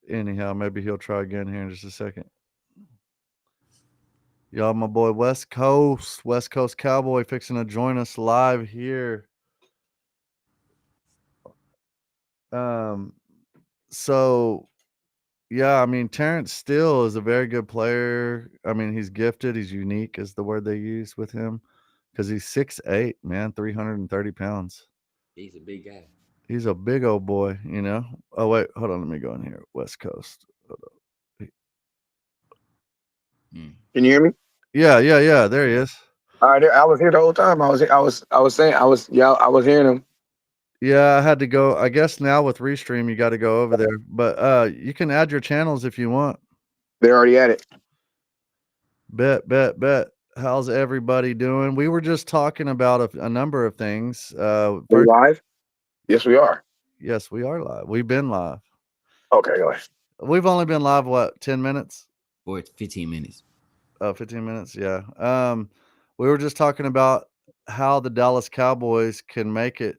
Anyhow, maybe he'll try again here in just a second. Y'all, my boy West Coast Cowboy fixing to join us live here. Um, so yeah, I mean Terrence Steele is a very good player. I mean, he's gifted, he's unique is the word they use with him because he's 6'8", man, 330 pounds. He's a big guy. He's a big old boy, you know. Oh wait, hold on, let me go in here. West Coast. Mm. Can you hear me? Yeah. There he Yeah. is. All right, I was here the whole time. I was hearing him. Yeah, I had to go. I guess now with Restream, you got to go over there. But you can add your channels if you want. They're already at it. Bet. How's everybody doing? We were just talking about a number of things. We're First, live. Yes, we are. yes, we are live. We've been live. Okay, go ahead. We've only been live what 10 minutes? Or 15 minutes. 15 minutes. Yeah. We were just talking about how the Dallas Cowboys can make it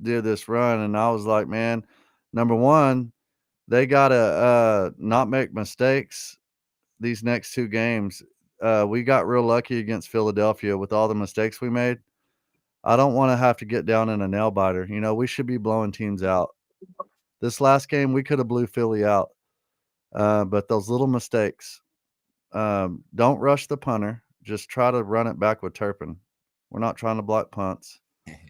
do this run, and I was like, man, number one, they gotta not make mistakes these next two games. We got real lucky against Philadelphia with all the mistakes we made. I don't want to have to get down in a nail biter. You know, we should be blowing teams out. This last game, we could have blew Philly out, but those little mistakes. Don't rush the punter. Just try to run it back with Turpin. We're not trying to block punts,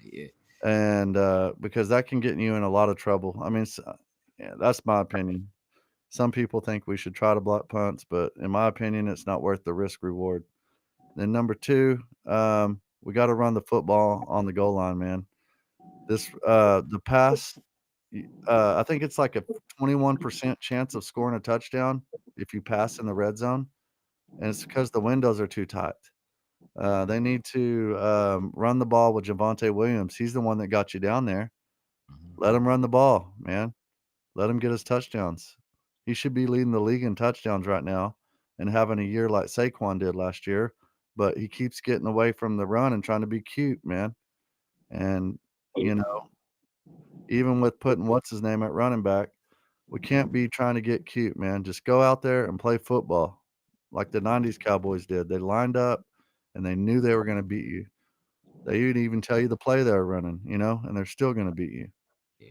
Yeah. and because that can get you in a lot of trouble. I mean, yeah, that's my opinion. Some people think we should try to block punts, but in my opinion, it's not worth the risk reward. Then number two, we got to run the football on the goal line, man. This the pass, I think it's like a 21% chance of scoring a touchdown if you pass in the red zone, and it's because the windows are too tight. They need to run the ball with Javonte Williams. He's the one that got you down there. Mhm. Let him run the ball, man. Let him get his touchdowns. He should be leading the league in touchdowns right now and having a year like Saquon did last year. But he keeps getting away from the run and trying to be cute, man. And, you know, even with putting what's his name at running back, we can't be trying to get cute, man. Just go out there and play football like the 90s Cowboys did. They lined up and they knew they were going to beat you. They would even tell you the play they were running, you know, and they're still going to beat you. Yeah.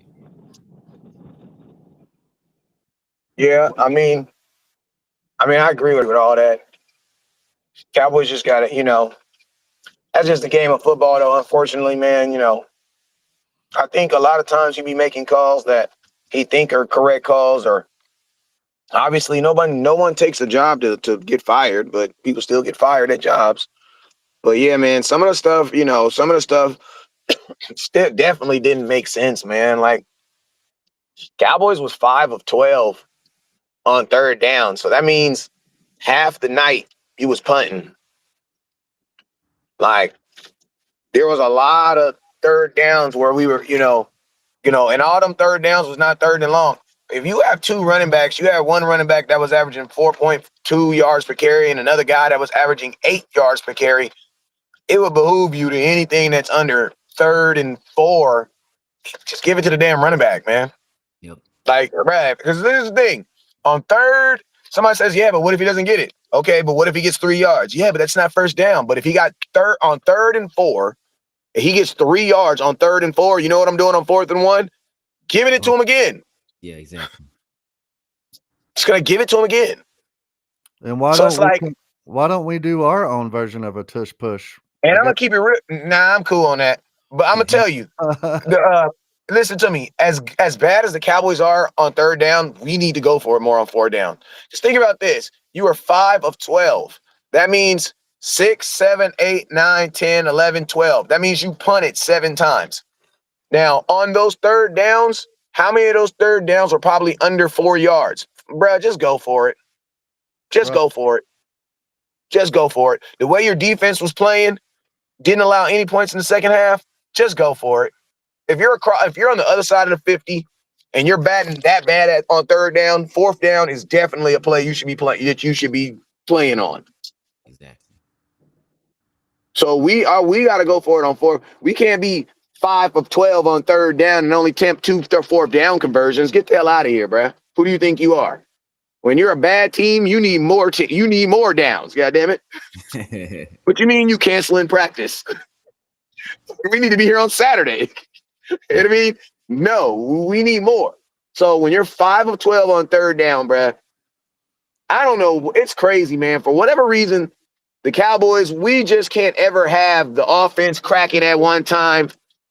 Yeah, I agree with all that. Cowboys just got to, that's just the game of football, though. Unfortunately, man, I think a lot of times you be making calls that he think are correct calls, or obviously no one takes a job to get fired, but people still get fired at jobs. But yeah, man, some of the stuff still definitely didn't make sense, man. Like Cowboys was 5 of 12 on third down, so that means half the night he was punting. Like there was a lot of third downs where we were, and all them third downs was not third and long. If you have two running backs, you have one running back that was averaging 4.2 yards per carry and another guy that was averaging 8 yards per carry. It would behoove you to anything that's under 3rd and 4. Just give it to the damn running back, man. Yep. Like, right, because this is the thing. On third, somebody says, yeah, but what if he doesn't get it? Okay, but what if he gets 3 yards? Yeah, but that's not first down. But if he got on 3rd and 4, if he gets 3 yards on 3rd and 4, you know what I'm doing on 4th and 1? Giving it to him again. Yeah, exactly. Just gonna give it to him again. And So it's like, why don't we do our own version of a tush push? and I I'm gonna guess keep it real. Nah, I'm cool on that. But I'm gonna tell you, listen to me. As bad as the Cowboys are on third down, we need to go for it more on fourth down. Just think about this. You are 5 of 12. That means 6, 7, 8, 9, 10, 11, 12. That means you punted 7 times. Now, on those third downs, how many of those third downs were probably under 4 yards? Bruh, just go for it. Just Right. go for it. Just go for it. The way your defense was playing, didn't allow any points in the second half, just go for it. If you're on the other side of the 50 and you're batting that bad on third down, fourth down is definitely a play you should be playing on. Exactly. So we got to go for it on fourth. We can't be 5 of 12 on third down and only attempt 2 or 4 down conversions. Get the hell out of here, bruh. Who do you think you are? When you're a bad team, you need more. You need more downs. God damn it! What you mean you canceling practice? We need to be here on Saturday. You know what I mean? No, we need more. So when you're 5 of 12 on third down, bruh, I don't know. It's crazy, man. For whatever reason, the Cowboys, we just can't ever have the offense cracking at one time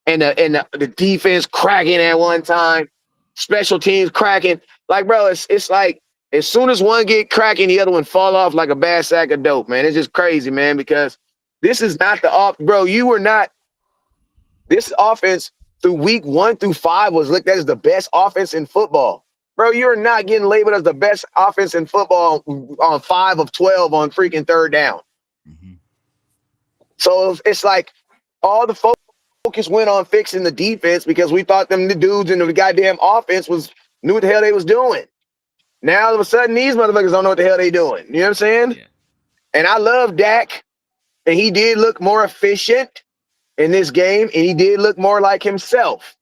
and the defense cracking at one time, special teams cracking. Like, bro, it's like as soon as one get cracking, the other one fall off like a bad sack of dope, man. It's just crazy, man, because this is not the off, bro. You were not this offense through week 1 through 5 was looked at as the best offense in football. Bro, you're not getting labeled as the best offense in football on 5 of 12 on freaking third down. Mm-hmm. So it's like all the focus went on fixing the defense because we thought them the dudes in the goddamn offense knew what the hell they was doing. Now all of a sudden these motherfuckers don't know what the hell they doing. You know what I'm saying? Yeah. And I love Dak, and he did look more efficient in this game, and he did look more like himself.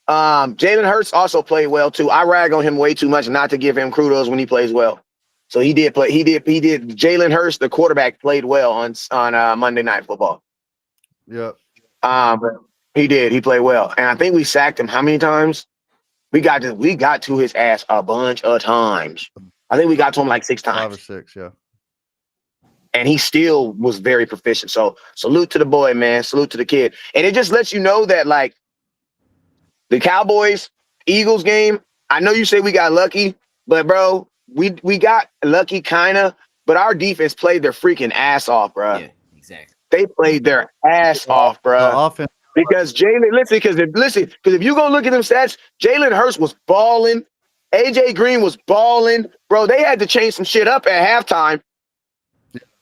Jalen Hurts also played well too. I rag on him way too much not to give him kudos when he plays well. So he did play. He did. Jalen Hurts, the quarterback, played well on Monday Night Football. Yep. He did. He played well, and I think we sacked him how many times? We got to his ass a bunch of times. I think we got to him like 6 times. 5 or 6, yeah. And he still was very proficient. So salute to the boy, man. Salute to the kid. And it just lets you know that, like, the Cowboys Eagles game, I know you say we got lucky, but bro, we got lucky kind of, but our defense played their freaking ass off, bro. Yeah, exactly. They played their ass off, bro. The offense. Because Jalen, because if you go look at them stats, Jalen Hurts was balling, AJ Green was balling, bro. They had to change some shit up at halftime.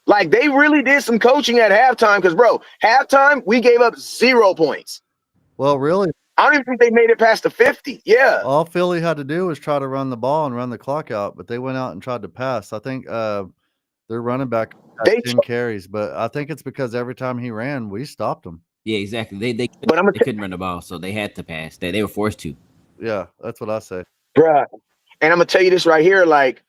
Like, they really did some coaching at halftime because, bro, halftime, we gave up 0 points. Well, really, I don't even think they made it past the 50. Yeah. all Philly had to do was try to run the ball and run the clock out, but they went out and tried to pass. I think their running back had 10 carries, but I think it's because every time he ran, we stopped him. Yeah, exactly. They couldn't run the ball, so they had to pass. They were forced to. Yeah, that's what I say. Bruh. And I'm going to tell you this right here, like,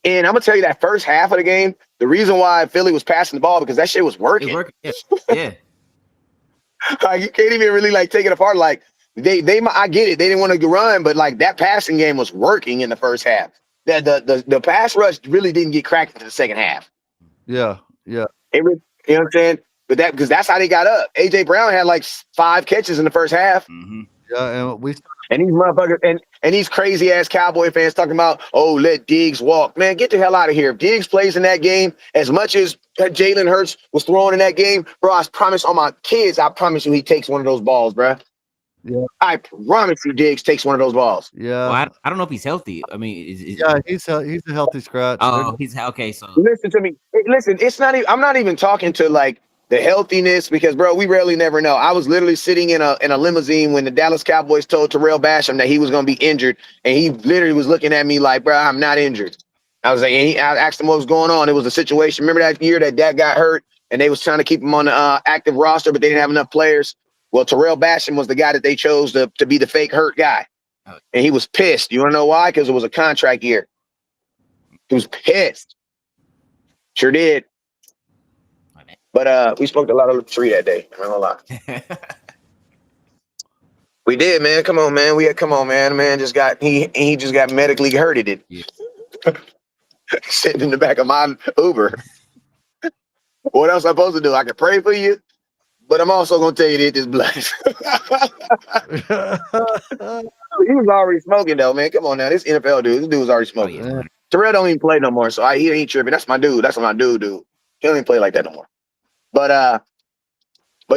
and I'm going to tell you that first half of the game, the reason why Philly was passing the ball because that shit was working. It worked. Yeah. Like, you can't even really, like, take it apart. Like, they I get it. They didn't want to run, but, like, that passing game was working in the first half. The pass rush really didn't get cracked into the second half. Yeah, yeah. You know what I'm saying? But because that's how they got up. AJ Brown had like 5 catches in the first half. Mm-hmm. Yeah, and these motherfuckers and these crazy ass Cowboy fans talking about, oh, let Diggs walk. Man, get the hell out of here. If Diggs plays in that game as much as Jalen Hurts was throwing in that game, bro, I promise on my kids, I promise you he takes one of those balls, bro. Yeah. I promise you Diggs takes one of those balls. Yeah. Well, I don't know if he's healthy. I mean, yeah, he's a healthy scratch. Oh, he's okay. So listen to me. Listen, it's not even, I'm not even talking to like the healthiness because, bro, we rarely never know. I was literally sitting in a limousine when the Dallas Cowboys told Terrell Basham that he was going to be injured, and he literally was looking at me like, bro, I'm not injured. I was like, I asked him what was going on. It was a situation. Remember that year that Dak got hurt and they was trying to keep him on the active roster, but they didn't have enough players. Well, Terrell Basham was the guy that they chose to be the fake hurt guy. And he was pissed. You want to know why? Because it was a contract year. He was pissed. Sure did. But we smoked a lot of tree that day. I'm not gonna lie. We did, man. Come on, man. Come on, man. Man just got he just got medically hurted it. Yeah. Sitting in the back of my Uber. What else am I supposed to do? I can pray for you, but I'm also gonna tell you that this blood. He was already smoking though, man. Come on now, this NFL dude. This dude was already smoking. Oh, yeah. Terrell don't even play no more, so he ain't tripping. That's my dude. That's my dude. He don't even play like that no more. But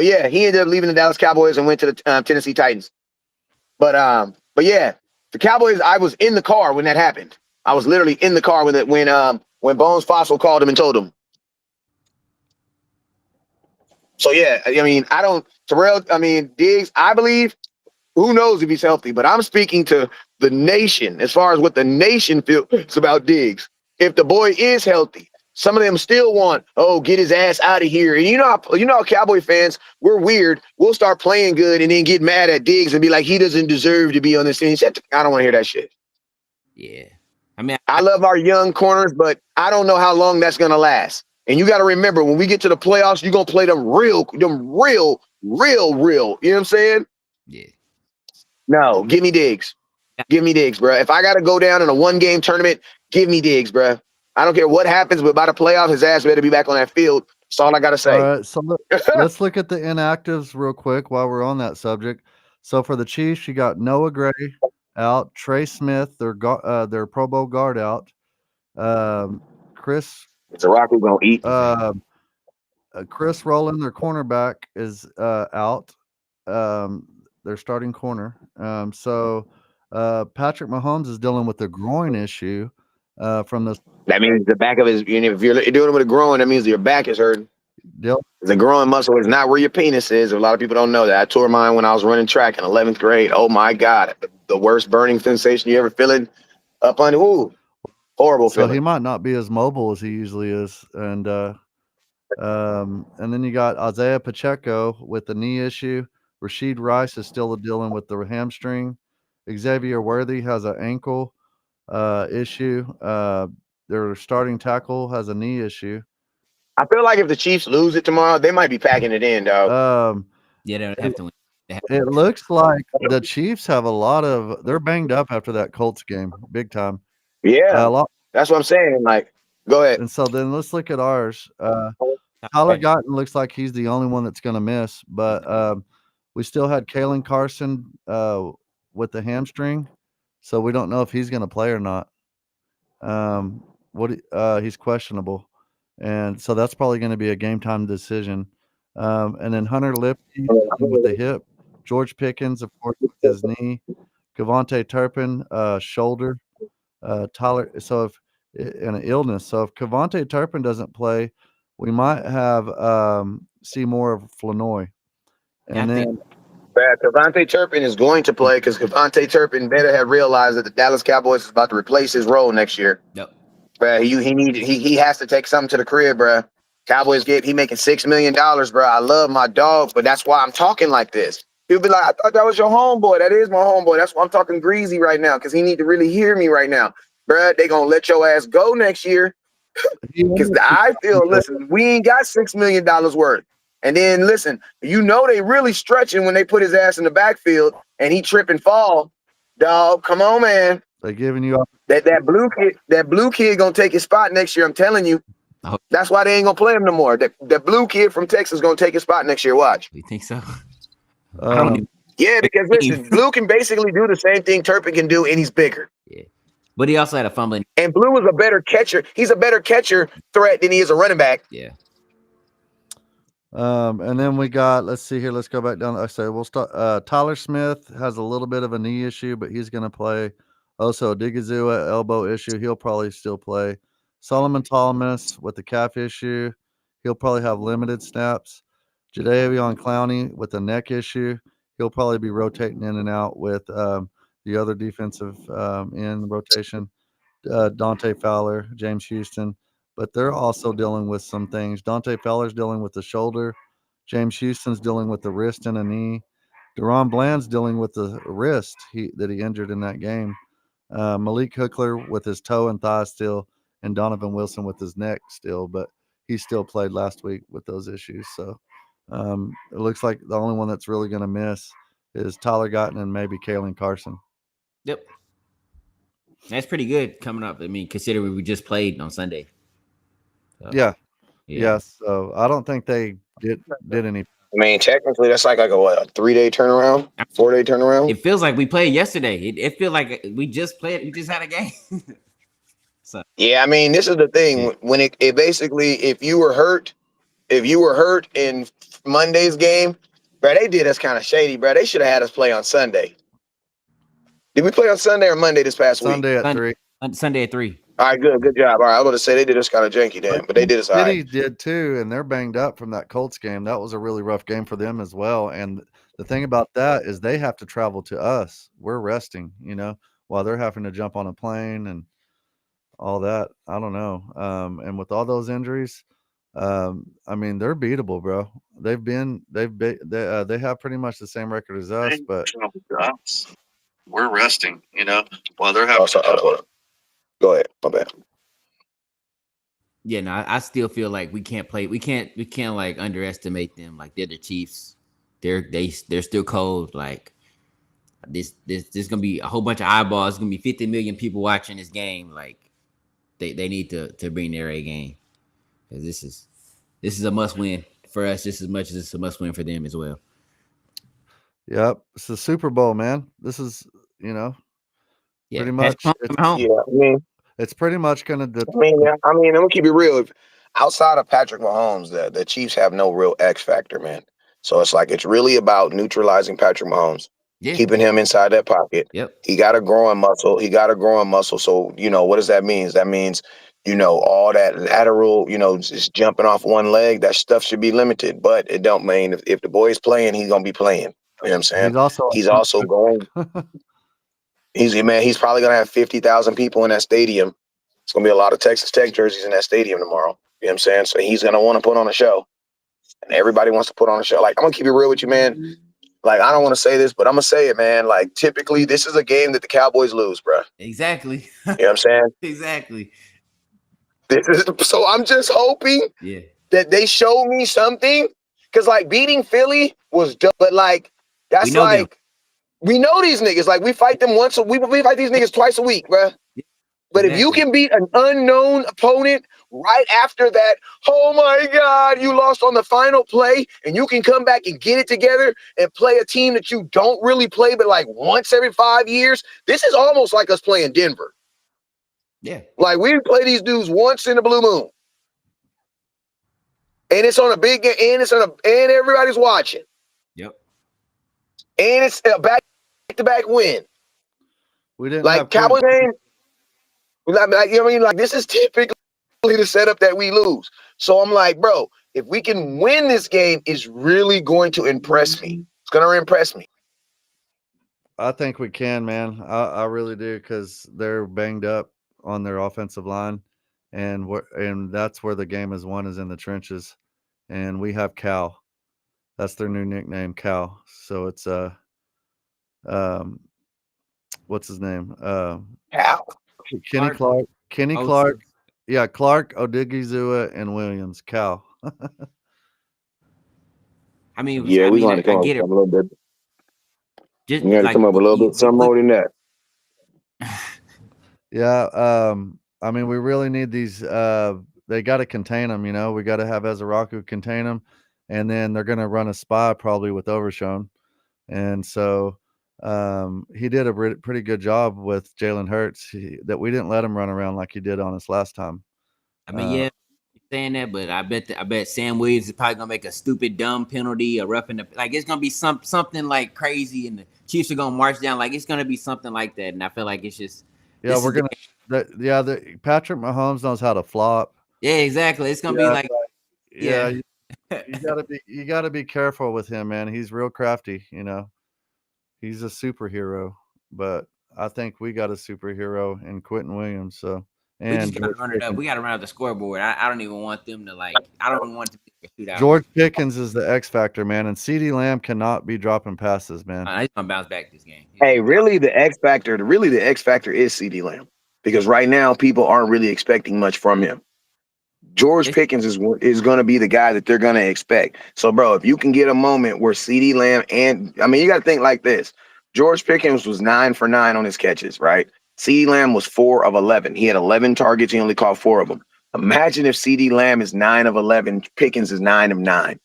yeah, he ended up leaving the Dallas Cowboys and went to the Tennessee Titans. But yeah, the Cowboys. I was in the car when that happened. I was literally in the car when Bones Fossil called him and told him. So yeah, I mean, Diggs. I believe. Who knows if he's healthy? But I'm speaking to the nation as far as what the nation feels about Diggs. If the boy is healthy, Some of them still want, get his ass out of here. And how Cowboy fans, we're weird. We'll start playing good and then get mad at Diggs and be like, he doesn't deserve to be on this team. I don't want to hear that shit. Yeah. I mean, I love our young corners, but I don't know how long that's going to last. And you got to remember, when we get to the playoffs, you're going to play them real. You know what I'm saying? Yeah. No, give me Diggs. Give me Diggs, bro. If I got to go down in a one-game tournament, give me Diggs, bro. I don't care what happens, but by the playoffs, his ass better be back on that field. That's all I got to say. All right, so let's look at the inactives real quick while we're on that subject. So for the Chiefs, you got Noah Gray out, Trey Smith, their Pro Bowl guard out, Chris. It's a rock we're gonna eat. Chris Rowland, their cornerback, is out. Their starting corner. So Patrick Mahomes is dealing with a groin issue from the. That means the back of his. If you're doing it with a groin, that means your back is hurting. Yep. The groin muscle is not where your penis is. A lot of people don't know that. I tore mine when I was running track in 11th grade. Oh my God, the worst burning sensation you ever feeling up on. Ooh, horrible feeling. So he might not be as mobile as he usually is, and then you got Isaiah Pacheco with the knee issue. Rashid Rice is still dealing with the hamstring. Xavier Worthy has an ankle issue. Their starting tackle has a knee issue. I feel like if the Chiefs lose it tomorrow, they might be packing it in, dog. Yeah, they don't have to win. It looks like the Chiefs have they're banged up after that Colts game, big time. Yeah, that's what I'm saying. Like, go ahead. And so then let's look at ours. Tyler Guyton looks like he's the only one that's going to miss, but we still had Kalen Carson with the hamstring, so we don't know if he's going to play or not. He's questionable, and so that's probably going to be a game time decision. And then Hunter Lipke with the hip, George Pickens, of course, with his knee, Kavontae Turpin, shoulder, Tyler. So if in an illness, so if Kavontae Turpin doesn't play, we might have see more of Flanoy. And then Kavontae Turpin is going to play because Kavontae Turpin better have realized that the Dallas Cowboys is about to replace his role next year. Yep. Bruh, he has to take something to the crib, bruh. Cowboys he making $6 million, bruh. I love my dog, but that's why I'm talking like this. He'll be like, I thought that was your homeboy. That is my homeboy. That's why I'm talking greasy right now, because he need to really hear me right now. Bruh, they gonna let your ass go next year. Because I feel, listen, we ain't got $6 million worth. And then listen, they really stretching when they put his ass in the backfield and he trip and fall. Dog, come on, man. They're giving you that blue kid gonna take his spot next year. I'm telling you. Oh. That's why they ain't gonna play him no more. That blue kid from Texas gonna take his spot next year. Watch. You think so? Yeah, because listen, Blue can basically do the same thing Turpin can do, and he's bigger. Yeah. But he also had a fumbling. And Blue is a better catcher. He's a better catcher threat than he is a running back. Yeah. And then we got, let's see here. Let's go back down. I say we'll start. Tyler Smith has a little bit of a knee issue, but he's going to play. Also, Digazua elbow issue. He'll probably still play. Solomon Thomas with the calf issue. He'll probably have limited snaps. Jadeveon Clowney with a neck issue. He'll probably be rotating in and out with the other defensive in rotation. Dante Fowler, James Houston. But they're also dealing with some things. Dante Fowler's dealing with the shoulder. James Houston's dealing with the wrist and a knee. Deron Bland's dealing with the wrist that he injured in that game. Malik Hookler with his toe and thigh still, and Donovan Wilson with his neck still, but he still played last week with those issues. So it looks like the only one that's really going to miss is Tyler Guyton and maybe Kalen Carson. Yep. That's pretty good coming up. I mean, considering we just played on Sunday. So, yeah. Yes. So I don't think they did any. I mean, technically, that's like a 3-day turnaround, 4-day turnaround. It feels like we played yesterday. It feels like we just played. We just had a game. So yeah, I mean, this is the thing. When it basically, if you were hurt in Monday's game, bro, they did us kind of shady, bro. They should have had us play on Sunday. Did we play on Sunday or Monday this past week? Sunday at 3. Sunday at 3. All right, good job. All right, I was going to say they did us kind of janky, damn, but they did us all right. City did too, and they're banged up from that Colts game. That was a really rough game for them as well. And the thing about that is they have to travel to us. We're resting, while they're having to jump on a plane and all that. I don't know. And with all those injuries, I mean, they're beatable, bro. They have pretty much the same record as us, but we're resting, while they're having. Go ahead. My bad. Yeah, no, I still feel like we can't play. We can't like underestimate them. Like they're the Chiefs. They're still cold. Like this gonna be a whole bunch of eyeballs. It's gonna be 50 million people watching this game. Like they need to bring their A game because this is a must win for us just as much as it's a must win for them as well. Yep, it's the Super Bowl, man. This is, you know, Yeah, pretty Patrick much Mahomes coming home. Yeah, I mean, it's pretty much gonna I'm gonna keep it real. Outside of Patrick Mahomes, the Chiefs have no real X factor, man. So it's like it's really about neutralizing Patrick Mahomes, Yeah. keeping him inside that pocket. Yep. He got a growing muscle. So what does that mean? That means all that lateral, just jumping off one leg. That stuff should be limited, but it don't mean if the boy is playing, he's gonna be playing. You know what I'm saying? he's also He's also going. He's probably gonna have 50,000 people in that stadium. It's gonna be a lot of Texas Tech jerseys in that stadium tomorrow. You know what I'm saying? So he's gonna want to put on a show, and everybody wants to put on a show. Like I'm gonna keep it real with you, man. Like I don't want to say this, but I'm gonna say it, man. Like typically, this is a game that the Cowboys lose, bro. Exactly. You know what I'm saying? Exactly. So I'm just hoping Yeah. that they show me something, because like beating Philly was dope, but like We that's know them. like we know these niggas. Like we fight them once. We fight these niggas twice a week, bro. But if you Exactly. can beat an unknown opponent right after that, oh my God, you lost on the final play, and you can come back and get it together and play a team that you don't really play, but like once every 5 years. This is almost like us playing Denver. Yeah. Like we play these dudes once in a blue moon, and it's on a big game, and everybody's watching, Yep. and it's a back-to-back win. we didn't Like have Quentin. Cowboys game, like you know what I mean. Like this is typically the setup that we lose. So I'm like, bro, if we can win this game, it's really going to impress me. It's going to impress me. I think we can, man. I really do, because they're banged up on their offensive line, and that's where the game is won, is in the trenches. And we have Cal. That's their new nickname, Cal. So it's um what's his name? How? Kenny Clark. Kenny Oh, Clark. Yeah, Clark, Odigizua, and Williams. Cal. I mean, Yeah, I we're mean, going to I come up get with it. a little bit. Just We got to like come up with a little bit some more than that. Yeah, I mean, we really need these. They got to contain them. We got to have Ezeraku contain them, and then they're going to run a spy probably with Overshown, and so he did a pretty good job with Jalen Hurts. That we didn't let him run around like he did on us last time. I mean, yeah, saying that, but I bet Sam Williams is probably gonna make a stupid dumb penalty, a roughing the, like it's gonna be something like crazy, and the Chiefs are gonna march down. Like it's gonna be something like that, and I feel like it's just Yeah, we're gonna. Patrick Mahomes knows how to flop. yeah, exactly. It's gonna be Yeah, like yeah. yeah. You gotta be careful with him, man. He's real crafty. He's a superhero, but I think we got a superhero in Quentin Williams. So We just and gotta George run it up. Pickens. We gotta run out the scoreboard. I don't even want them to like. I don't even want it to be a shootout. George Pickens is the X factor, man, and CeeDee Lamb cannot be dropping passes, man. He's gonna bounce back this game. Hey, really, the X factor is CD Lamb, because right now people aren't really expecting much from him. George Pickens is going to be the guy that they're going to expect. So, bro, if you can get a moment where CeeDee Lamb you got to think like this. George Pickens was 9 for 9 on his catches, right? CeeDee Lamb was 4 of 11. He had 11 targets. He only caught 4 of them. Imagine if CeeDee Lamb is 9 of 11, Pickens is 9 of 9.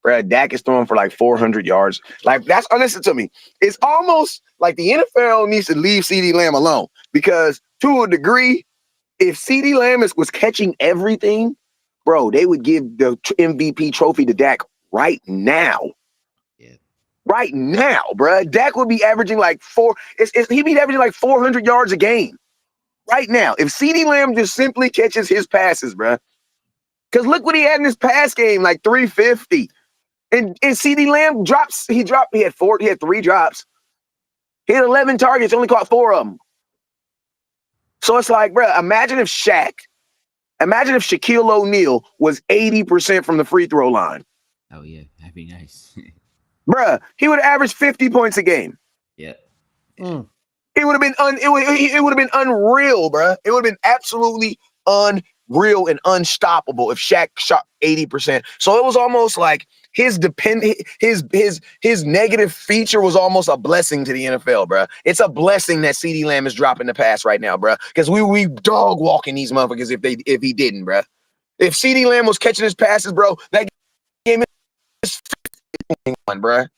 Brad, Dak is throwing for like 400 yards. Like listen to me. It's almost like the NFL needs to leave CeeDee Lamb alone, because to a degree, if CeeDee Lamb was catching everything, bro, they would give the MVP trophy to Dak right now. Yeah. Right now, bro. Dak would be averaging like he'd be averaging like 400 yards a game. Right now. If CeeDee Lamb just simply catches his passes, bro. Because look what he had in his pass game, like 350. And CeeDee Lamb he had 3 drops. He had 11 targets, only caught 4 of them. So it's like, bro, imagine if Shaquille O'Neal was 80% from the free throw line. Oh yeah, that'd be nice. Bruh, he would average 50 points a game. Yeah. Mm. It would have been it would have been unreal, bruh. It would have been absolutely unreal and unstoppable if Shaq shot 80%. So it was almost like his negative feature was almost a blessing to the NFL, bruh. It's a blessing that CeeDee Lamb is dropping the pass right now, bruh. Because we dog walking these motherfuckers if he didn't, bruh. If CeeDee Lamb was catching his passes, bro, that game is 51, bruh.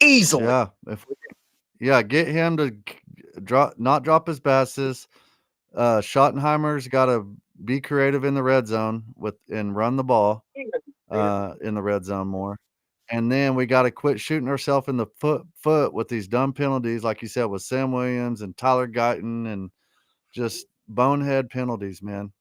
Easily. Yeah, get him to not drop his passes. Schottenheimer's got to be creative in the red zone and run the ball in the red zone more. And then we got to quit shooting ourselves in the foot with these dumb penalties, like you said, with Sam Williams and Tyler Guyton, and just bonehead penalties, man.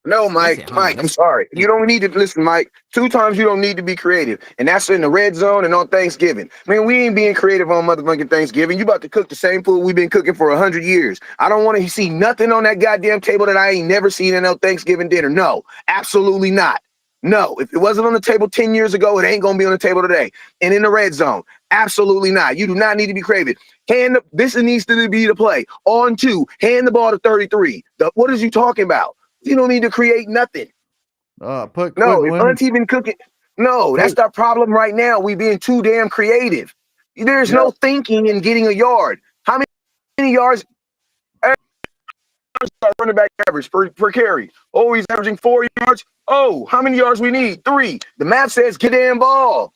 No, Mike. I'm sorry. You don't need to listen, Mike. 2 times you don't need to be creative, and that's in the red zone and on Thanksgiving. Man, we ain't being creative on motherfucking Thanksgiving. You about to cook the same food we've been cooking for 100 years. I don't want to see nothing on that goddamn table that I ain't never seen in no Thanksgiving dinner. No, absolutely not. No, if it wasn't on the table 10 years ago, it ain't gonna be on the table today. And in the red zone, absolutely not. You do not need to be creative. This needs to be the play. On 2, hand the ball to 33. What is you talking about? You don't need to create nothing. If Auntie been cooking. No, that's the problem right now. We being too damn creative. There's no thinking in getting a yard. How many yards? Running back average per carry. Oh, he's averaging 4 yards. Oh, how many yards we need? 3. The math says get damn ball.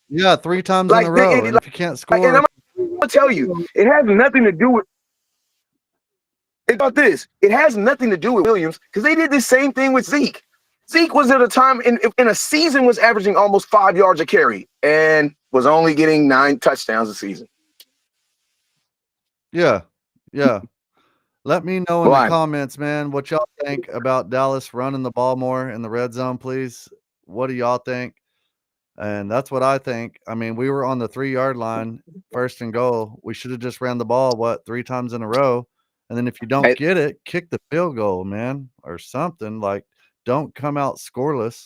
Yeah, 3 times in a row. And if you can't score, and I'm gonna tell you, it has nothing to do with. It's about this. It has nothing to do with Williams because they did the same thing with Zeke. Zeke was at a time in a season was averaging almost 5 yards a carry and was only getting 9 touchdowns a season. Yeah. Let me know in the comments, man, what y'all think about Dallas running the ball more in the red zone, please. What do y'all think? And that's what I think. I mean, we were on the 3-yard line, 1st and goal. We should have just ran the ball, 3 times in a row? And then if you don't get it, kick the field goal, man, or something. Like, don't come out scoreless.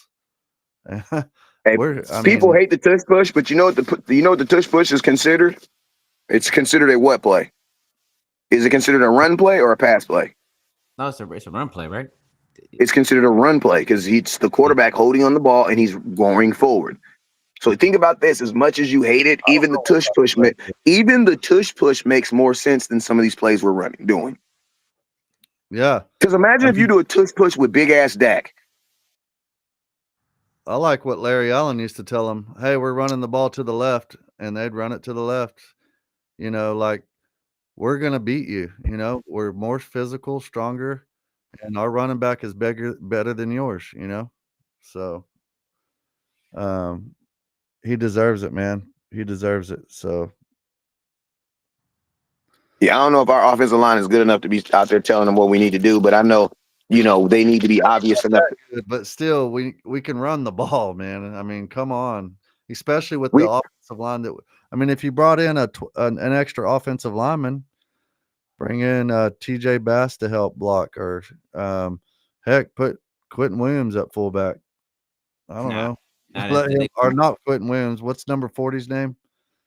People hate the tush push, but you know what the tush push is considered? It's considered a what play? Is it considered a run play or a pass play? No, it's a run play, right? It's considered a run play because it's the quarterback holding on the ball and he's going forward. So think about this: as much as you hate it, even the tush push makes more sense than some of these plays we're doing. Yeah, because imagine if you do a tush push with big ass Dak. I like what Larry Allen used to tell them. Hey, we're running the ball to the left, and they'd run it to the left. Like, we're going to beat you. We're more physical, stronger, and our running back is better than yours, So, he deserves it, man. He deserves it. So, yeah, I don't know if our offensive line is good enough to be out there telling them what we need to do, but I know, they need to be obvious enough. But still, we can run the ball, man. I mean, come on, especially with the offensive line if you brought in an extra offensive lineman, bring in TJ Bass to help block, or heck, put Quentin Williams at fullback. I don't know. Or not Quentin Williams. What's number 40's name?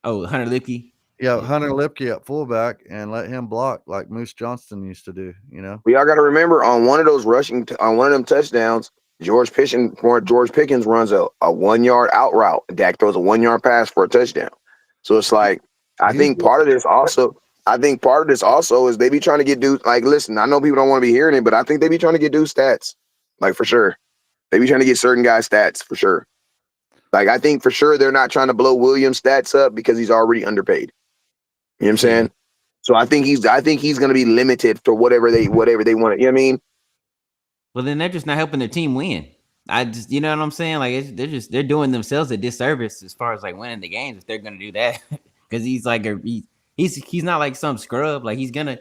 Oh, Hunter Lipke. Yeah, Hunter Lipke at fullback and let him block like Moose Johnston used to do. We all got to remember on one of those on one of them touchdowns, George Pickens runs a 1-yard out route. Dak throws a 1-yard pass for a touchdown. So it's like I think part of this also is they be trying to get dudes. Like, listen, I know people don't want to be hearing it, but I think they be trying to get dudes stats, like for sure. They be trying to get certain guys stats for sure. Like, I think for sure they're not trying to blow Williams' stats up because he's already underpaid. You know what I'm saying? So I think he's going to be limited for whatever they want. You know what I mean? Well, then they're just not helping their team win. You know what I'm saying? Like, they're doing themselves a disservice as far as like winning the games if they're going to do that. Because he's like he's not like some scrub. Like he's gonna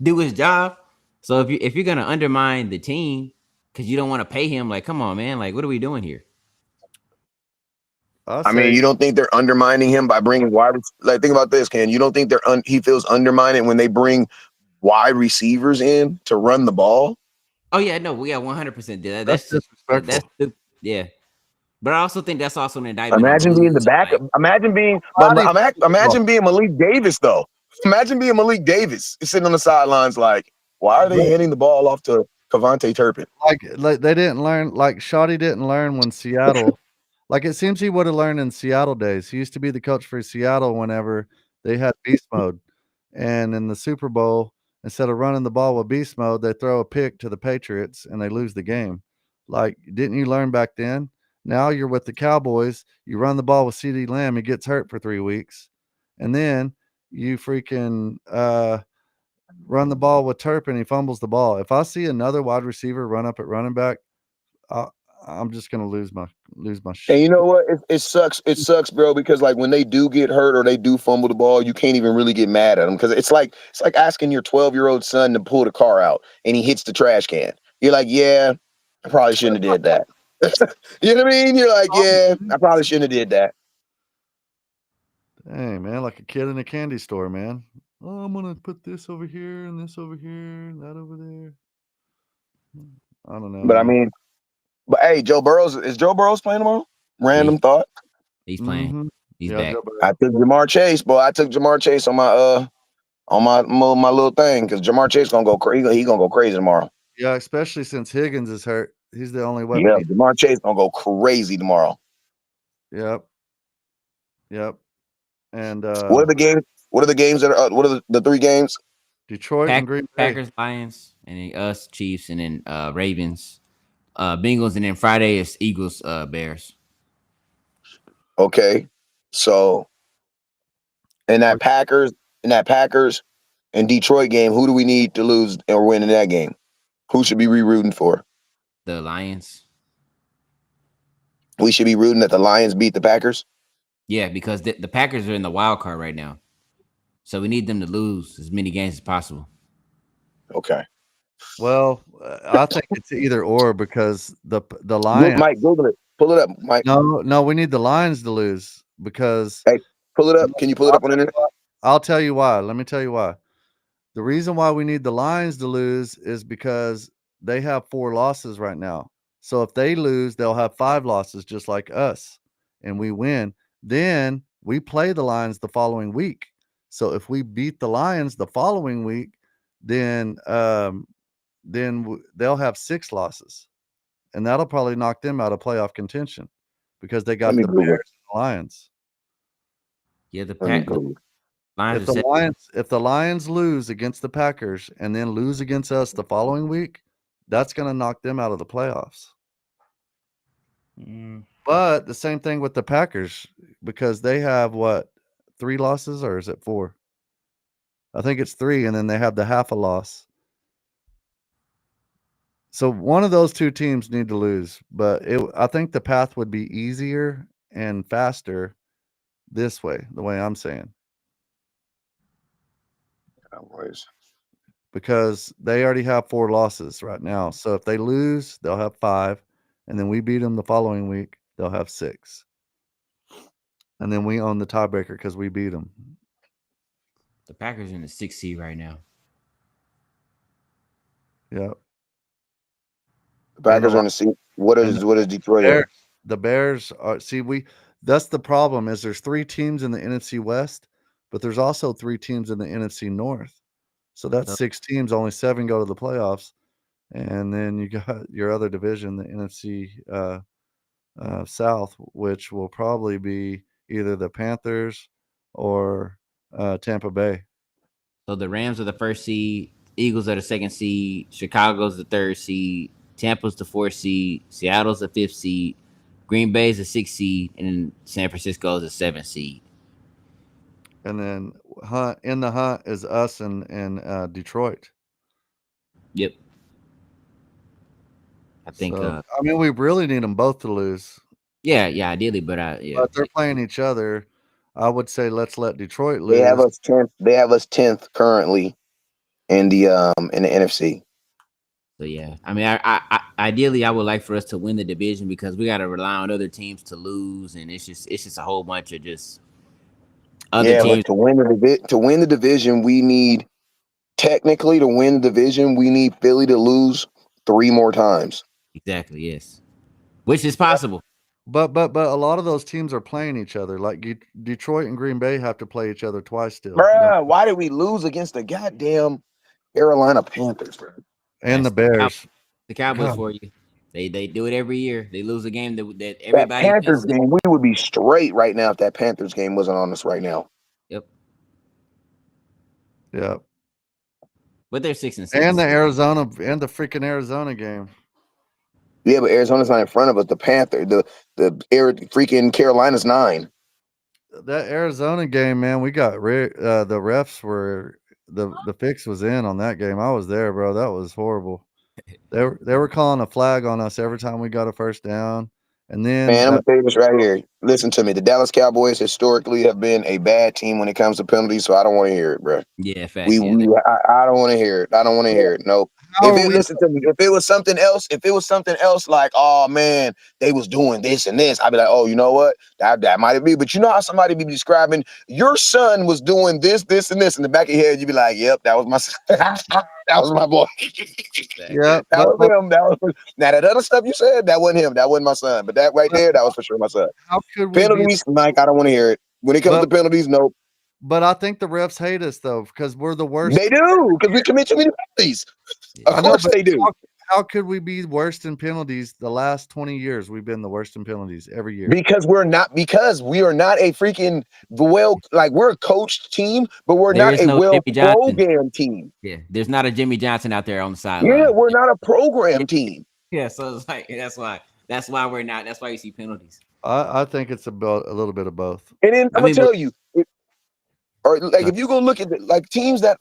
do his job. So if you're gonna undermine the team because you don't want to pay him, like, come on, man, like, what are we doing here? I I mean, say you don't think they're undermining him by bringing like think about this, Ken. You don't think he feels undermined when they bring wide receivers in to run the ball? Oh yeah, no, we got 100% did that. that's That's disrespectful. yeah. But I also think that's also an indictment on the Imagine being the league. backup. Like, Body football. Imagine being Malik Davis though. Imagine being Malik Davis sitting on the sidelines like, why are they handing the ball off to Cavante Turpin? Like they didn't learn, like Shoddy didn't learn when Seattle, like it seems he would have learned in Seattle days. He used to be the coach for Seattle whenever they had beast mode. And in the Super Bowl, instead of running the ball with beast mode, they throw a pick to the Patriots and they lose the game. Like, didn't you learn back then? Now you're with the Cowboys, you run the ball with CD Lamb, he gets hurt for 3 weeks. And then you freaking run the ball with Turpin, he fumbles the ball. If I see another wide receiver run up at running back, I, I'm just gonna lose my And you know what? It sucks. It sucks, bro, because like when they do get hurt or they do fumble the ball, you can't even really get mad at them because it's like asking your 12-year-old son to pull the car out and he hits the trash can. You're like, yeah, I probably shouldn't have did that. You know what I mean? You're like, yeah, I probably shouldn't have did that. Hey man, like a kid in a candy store, man. Oh, I'm gonna put this over here and this over here and that over there. I don't know, But I man. mean, but hey, Joe Burrow's playing tomorrow? yeah, Random thought. he's playing. Mhm. He's Yeah, back. Joe I Burrow. took Jamar Chase, boy. I took Jamar Chase on my little thing because Jamar Chase gonna go crazy. He gonna go crazy tomorrow. Yeah, especially since Higgins is hurt. He's the only weapon Yeah, he. Jamar Chase gonna go crazy tomorrow. Yep, yep. And What are the games? What are the games that are? What are the three games? Detroit and Green Bay. Packers, Lions, and then us, Chiefs, and then Ravens, Bengals, and then Friday is Eagles, Bears. Okay, so in that Or- Packers, in that Packers and Detroit game, who do we need to lose or win in that game? Who should be rooting for? The Lions. We should be rooting that the Lions beat the Packers. Yeah, because the Packers are in the wild card right now, so we need them to lose as many games as possible. Okay, Well, I think it's either or because the Good, Lions. Mike, Google it. Pull it up, Mike. No, we need the Lions to lose because Hey, pull it up. no, Can you pull it I'll up on the tell you internet? why. I'll tell you why. Let me tell you why. The reason why we need the Lions to lose is because they have 4 losses right now. So if they lose, they'll have 5 losses just like us, and we win. Then we play the Lions the following week. So if we beat the Lions the following week, then they'll have 6 losses, and that'll probably knock them out of playoff contention because they Let got me the Google. Bears and the Lions. Yeah, Let me The Google. Lions If are the set. Lions lose against the Packers and then lose against us the following week, that's gonna knock them out of the playoffs. Mm, But the same thing with the Packers because they have what, 3 losses or is it 4? I think it's 3 and then they have the half a loss. So one of those 2 teams need to lose, but I think the path would be easier and faster this way, the way I'm saying, Cowboys. because they already have 4 losses right now. So if they lose, they'll have 5, and then we beat them the following week, they'll have 6. And then we own the tiebreaker because we beat them. the Packers are in the 6th seed right now. Yep. The And Packers are in the seat. What and is Detroit at? Bears, the Bears are, see, that's the problem is there's 3 teams in the NFC West, but there's also 3 teams in the NFC North. So that's So 6 teams, only 7 go to the playoffs. And then you got your other division, the NFC South, which will probably be either the Panthers or Tampa Bay. So the Rams are the 1st seed, Eagles are the 2nd seed, Chicago's the 3rd seed, Tampa's the 4th seed, Seattle's the 5th seed, Green Bay's the 6th seed, and then San Francisco is the 7th seed. And then in the hunt is us and Detroit. Yep. I think So I mean, we really need them both to lose, yeah, ideally, but yeah. but they're playing each other. I would say let's let Detroit They have lose. us 10th. They have us 10th currently in the NFC. So yeah, I mean, ideally, I would like for us to win the division because we got to rely on other teams to lose, and it's just a whole bunch of just other Yeah, but teams. to win the division, we need technically to win the division, we need Philly to lose 3 more times. Exactly, yes, which is possible. But a lot of those teams are playing each other. Like Detroit and Green Bay have to play each other twice still. Bruh, why did we lose against the goddamn Carolina Panthers, bro? And the That's Bears. the Cowboys God, for you. They do it every year. They lose a game that That everybody Panthers thinks. game, we would be straight right now if that Panthers game wasn't on us right now. Yep, yeah. but they're 6-6. And the freaking Arizona game. Yeah, but Arizona's not in front of us. The Panther, freaking Carolina's 9. That Arizona game, man, we got the refs were the fix was in on that game. I was there, bro. That was horrible. They were calling a flag on us every time we got a first down. And then Man, I'm that gonna tell you this right here. Listen to me. The Dallas Cowboys historically have been a bad team when it comes to penalties, so I don't want to hear it, bro. Yeah, facts. Yeah, I don't want to hear it. I don't want to hear it. No. how are we Listen to me, if it was something else like, oh man, they was doing this and this, I'd be like, oh, you know what? That might be. But you know how somebody be describing your son was doing this, and this in the back of your head, you'd be like, yep, that was my son. That was my boy. facts. yeah, That was him. Now that other stuff you said, that wasn't him. That wasn't my son. But that right but there, that was for sure my son. how could we be Penalties, Mike, I don't want to hear it. When it comes but to penalties, nope. but I think the refs hate us though because we're the They worst. do, because we commit too many penalties. Yeah. Of I know, course but they do. how could we be worst in penalties? The last 20 years, we've been the worst in penalties every year. Because we are not a freaking we're a coached team, but we're There not is a no well Jimmy Johnson. programmed team. Yeah, there's not a Jimmy Johnson out there on the Yeah, sideline. we're not a programmed team. Yeah, so it's like that's why we're not. That's why you see penalties. I think it's about a little bit of both. And then I I'm gonna mean, but tell you, or like if you go look at teams that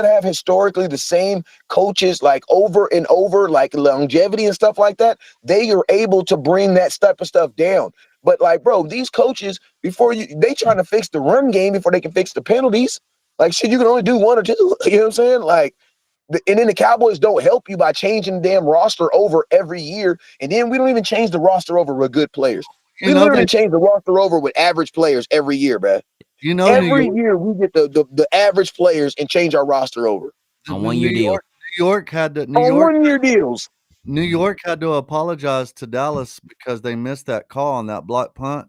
have historically the same coaches like over and over, like longevity and stuff like that, they are able to bring that type of stuff down. But like, bro, these coaches they trying to fix the run game before they can fix the penalties. Like shit, you can only do one or two. You know what I'm saying? Like, and then the Cowboys don't help you by changing the damn roster over every year. And then we don't even change the roster over with good players. You We know literally they change the roster over with average players every year, man. New Every York year we get the average players and change our roster over on New 1 year deal. York had to on 1 year deals. New York had to apologize to Dallas because they missed that call on that block punt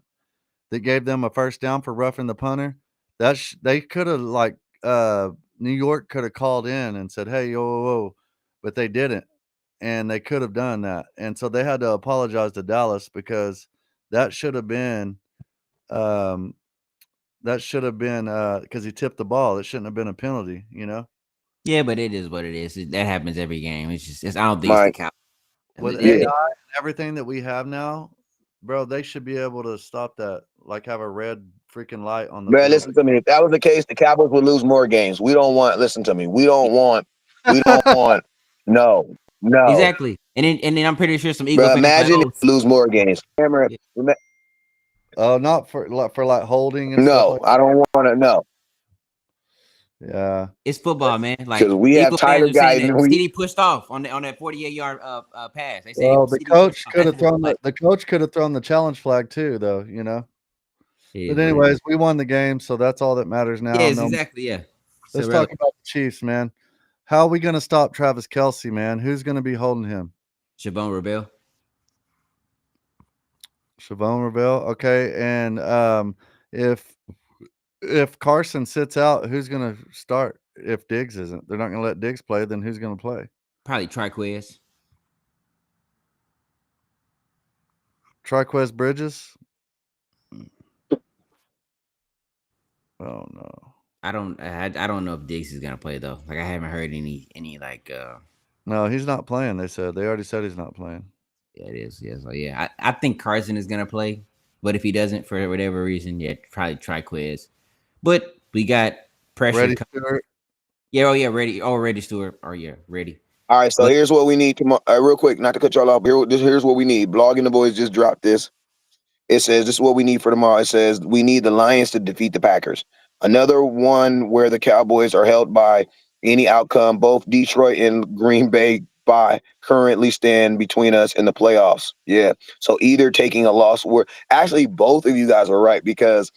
that gave them a first down for roughing the punter. They could have New York could have called in and said, "Hey, yo, but they didn't, and they could have done that, and so they had to apologize to Dallas because that should have been, um, because he tipped the ball. It shouldn't have been a penalty, you know. Yeah, but it is what it is. That happens every game. I don't think it's the Mike, Cowboys. With AI yeah, and everything that we have now, bro, they should be able to stop that. Like have a red freaking light on the man, field. listen to me. If that was the case, the Cowboys would lose more games. We don't want. Listen to me. We don't want. No, no, Exactly. And then I'm pretty sure some Eagle bro. fans like, Imagine if oh, we lose more games. Remember, yeah, Oh, not for holding and stuff no, like I don't want to. No, that. Yeah. it's football, man. because Like we have Eagle fans Tyler are saying guys, and that we CD pushed off on that 48-yard pass. They say Well, CD pushed off. That's what like. the coach could have thrown the challenge flag too, though, you know. It But is what it is. anyways, we won the game, so that's all that matters now. Yes, No, exactly. Yeah. So let's talk about the Chiefs, man. How are we going to stop Travis Kelsey, man? Who's going to be holding him? Shavon Rebel. Chavon Rebel, okay. And if Carson sits out, who's going to start? If Diggs isn't, they're not going to let Diggs play. Then who's going to play? Probably Triquez. Triquez Bridges. Oh no. I don't know if Diggs is gonna play though. Like I haven't heard any like No, he's not playing. They already said he's not playing. yeah, it is. Yeah. So yeah, I think Carson is gonna play. But if he doesn't for whatever reason, yeah, probably Triquez. But we got pressure. Ready, Stewart? Yeah, oh yeah, ready. Oh, ready, Stewart. Oh yeah, ready. all right. So But here's what we need tomorrow. Real quick, not to cut y'all off. Here's what we need. Blogging the boys just dropped this. It says this is what we need for tomorrow. It says we need the Lions to defeat the Packers. Another one where the Cowboys are held by any outcome. Both Detroit and Green Bay spot currently stand between us and the playoffs. Yeah. So either taking a loss, or actually both of you guys are right, because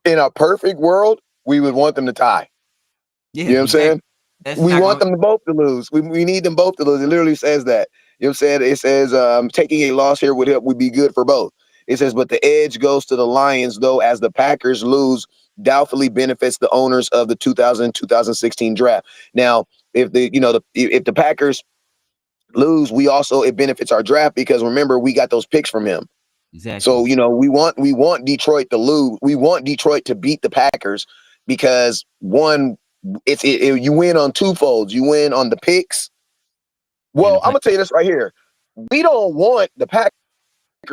in a perfect world, we would want them to tie. Yeah, You know what I'm exactly. saying? That's We not want gonna. them both to lose. We need them both to lose. It literally says that. You know what I'm saying? It says taking a loss here would be good for both. It says, but the edge goes to the Lions, though, as the Packers lose, doubtfully benefits the owners of the 2016 draft. Now, if if the Packers lose, it benefits our draft, because remember, we got those picks from him. So, Exactly. we want Detroit to lose. We want Detroit to beat the Packers, because one, you win on two folds. You win on the picks. And the Well, I'm play. gonna tell you this right here. We don't want the Packers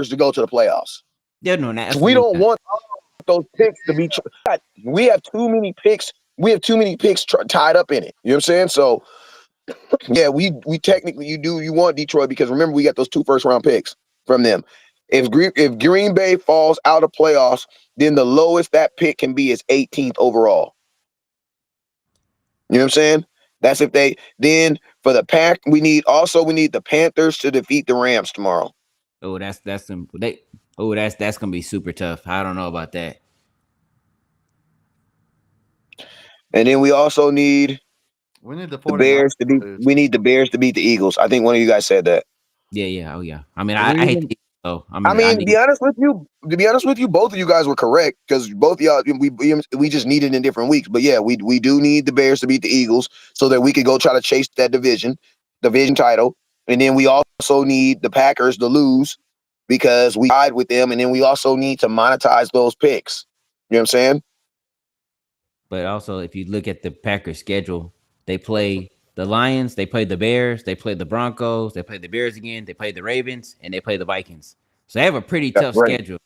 to go to the playoffs. Yeah, no, We absolutely don't not. want those picks to be. We have too many picks. We have too many picks tied up in it. You know what I'm saying? So yeah, we technically you want Detroit, because remember, we got those two first round picks from them. If Green Bay falls out of playoffs, then the lowest that pick can be is 18th overall. You know what I'm saying? That's if they then for the pack we need the Panthers to defeat the Rams tomorrow. Oh, that's some they. Oh, that's gonna be super tough. I don't know about that. And then we also need We need the the 49ers Bears to beat to lose. we need the Bears to beat the Eagles. I think one of you guys said that. Yeah, yeah, oh yeah. I mean, Do I we hate even the so. I I mean, I mean, need. to be honest with you, both of you guys were correct, because both of y'all we just need it in different weeks. But yeah, we do need the Bears to beat the Eagles, so that we could go try to chase that division title. And then we also need the Packers to lose, because we tied with them, and then we also need to monetize those picks. You know what I'm saying? But also, if you look at the Packers schedule, they play the Lions, they play the Bears, they play the Broncos, they play the Bears again, they play the Ravens, and they play the Vikings. So they have a pretty That's tough great. schedule.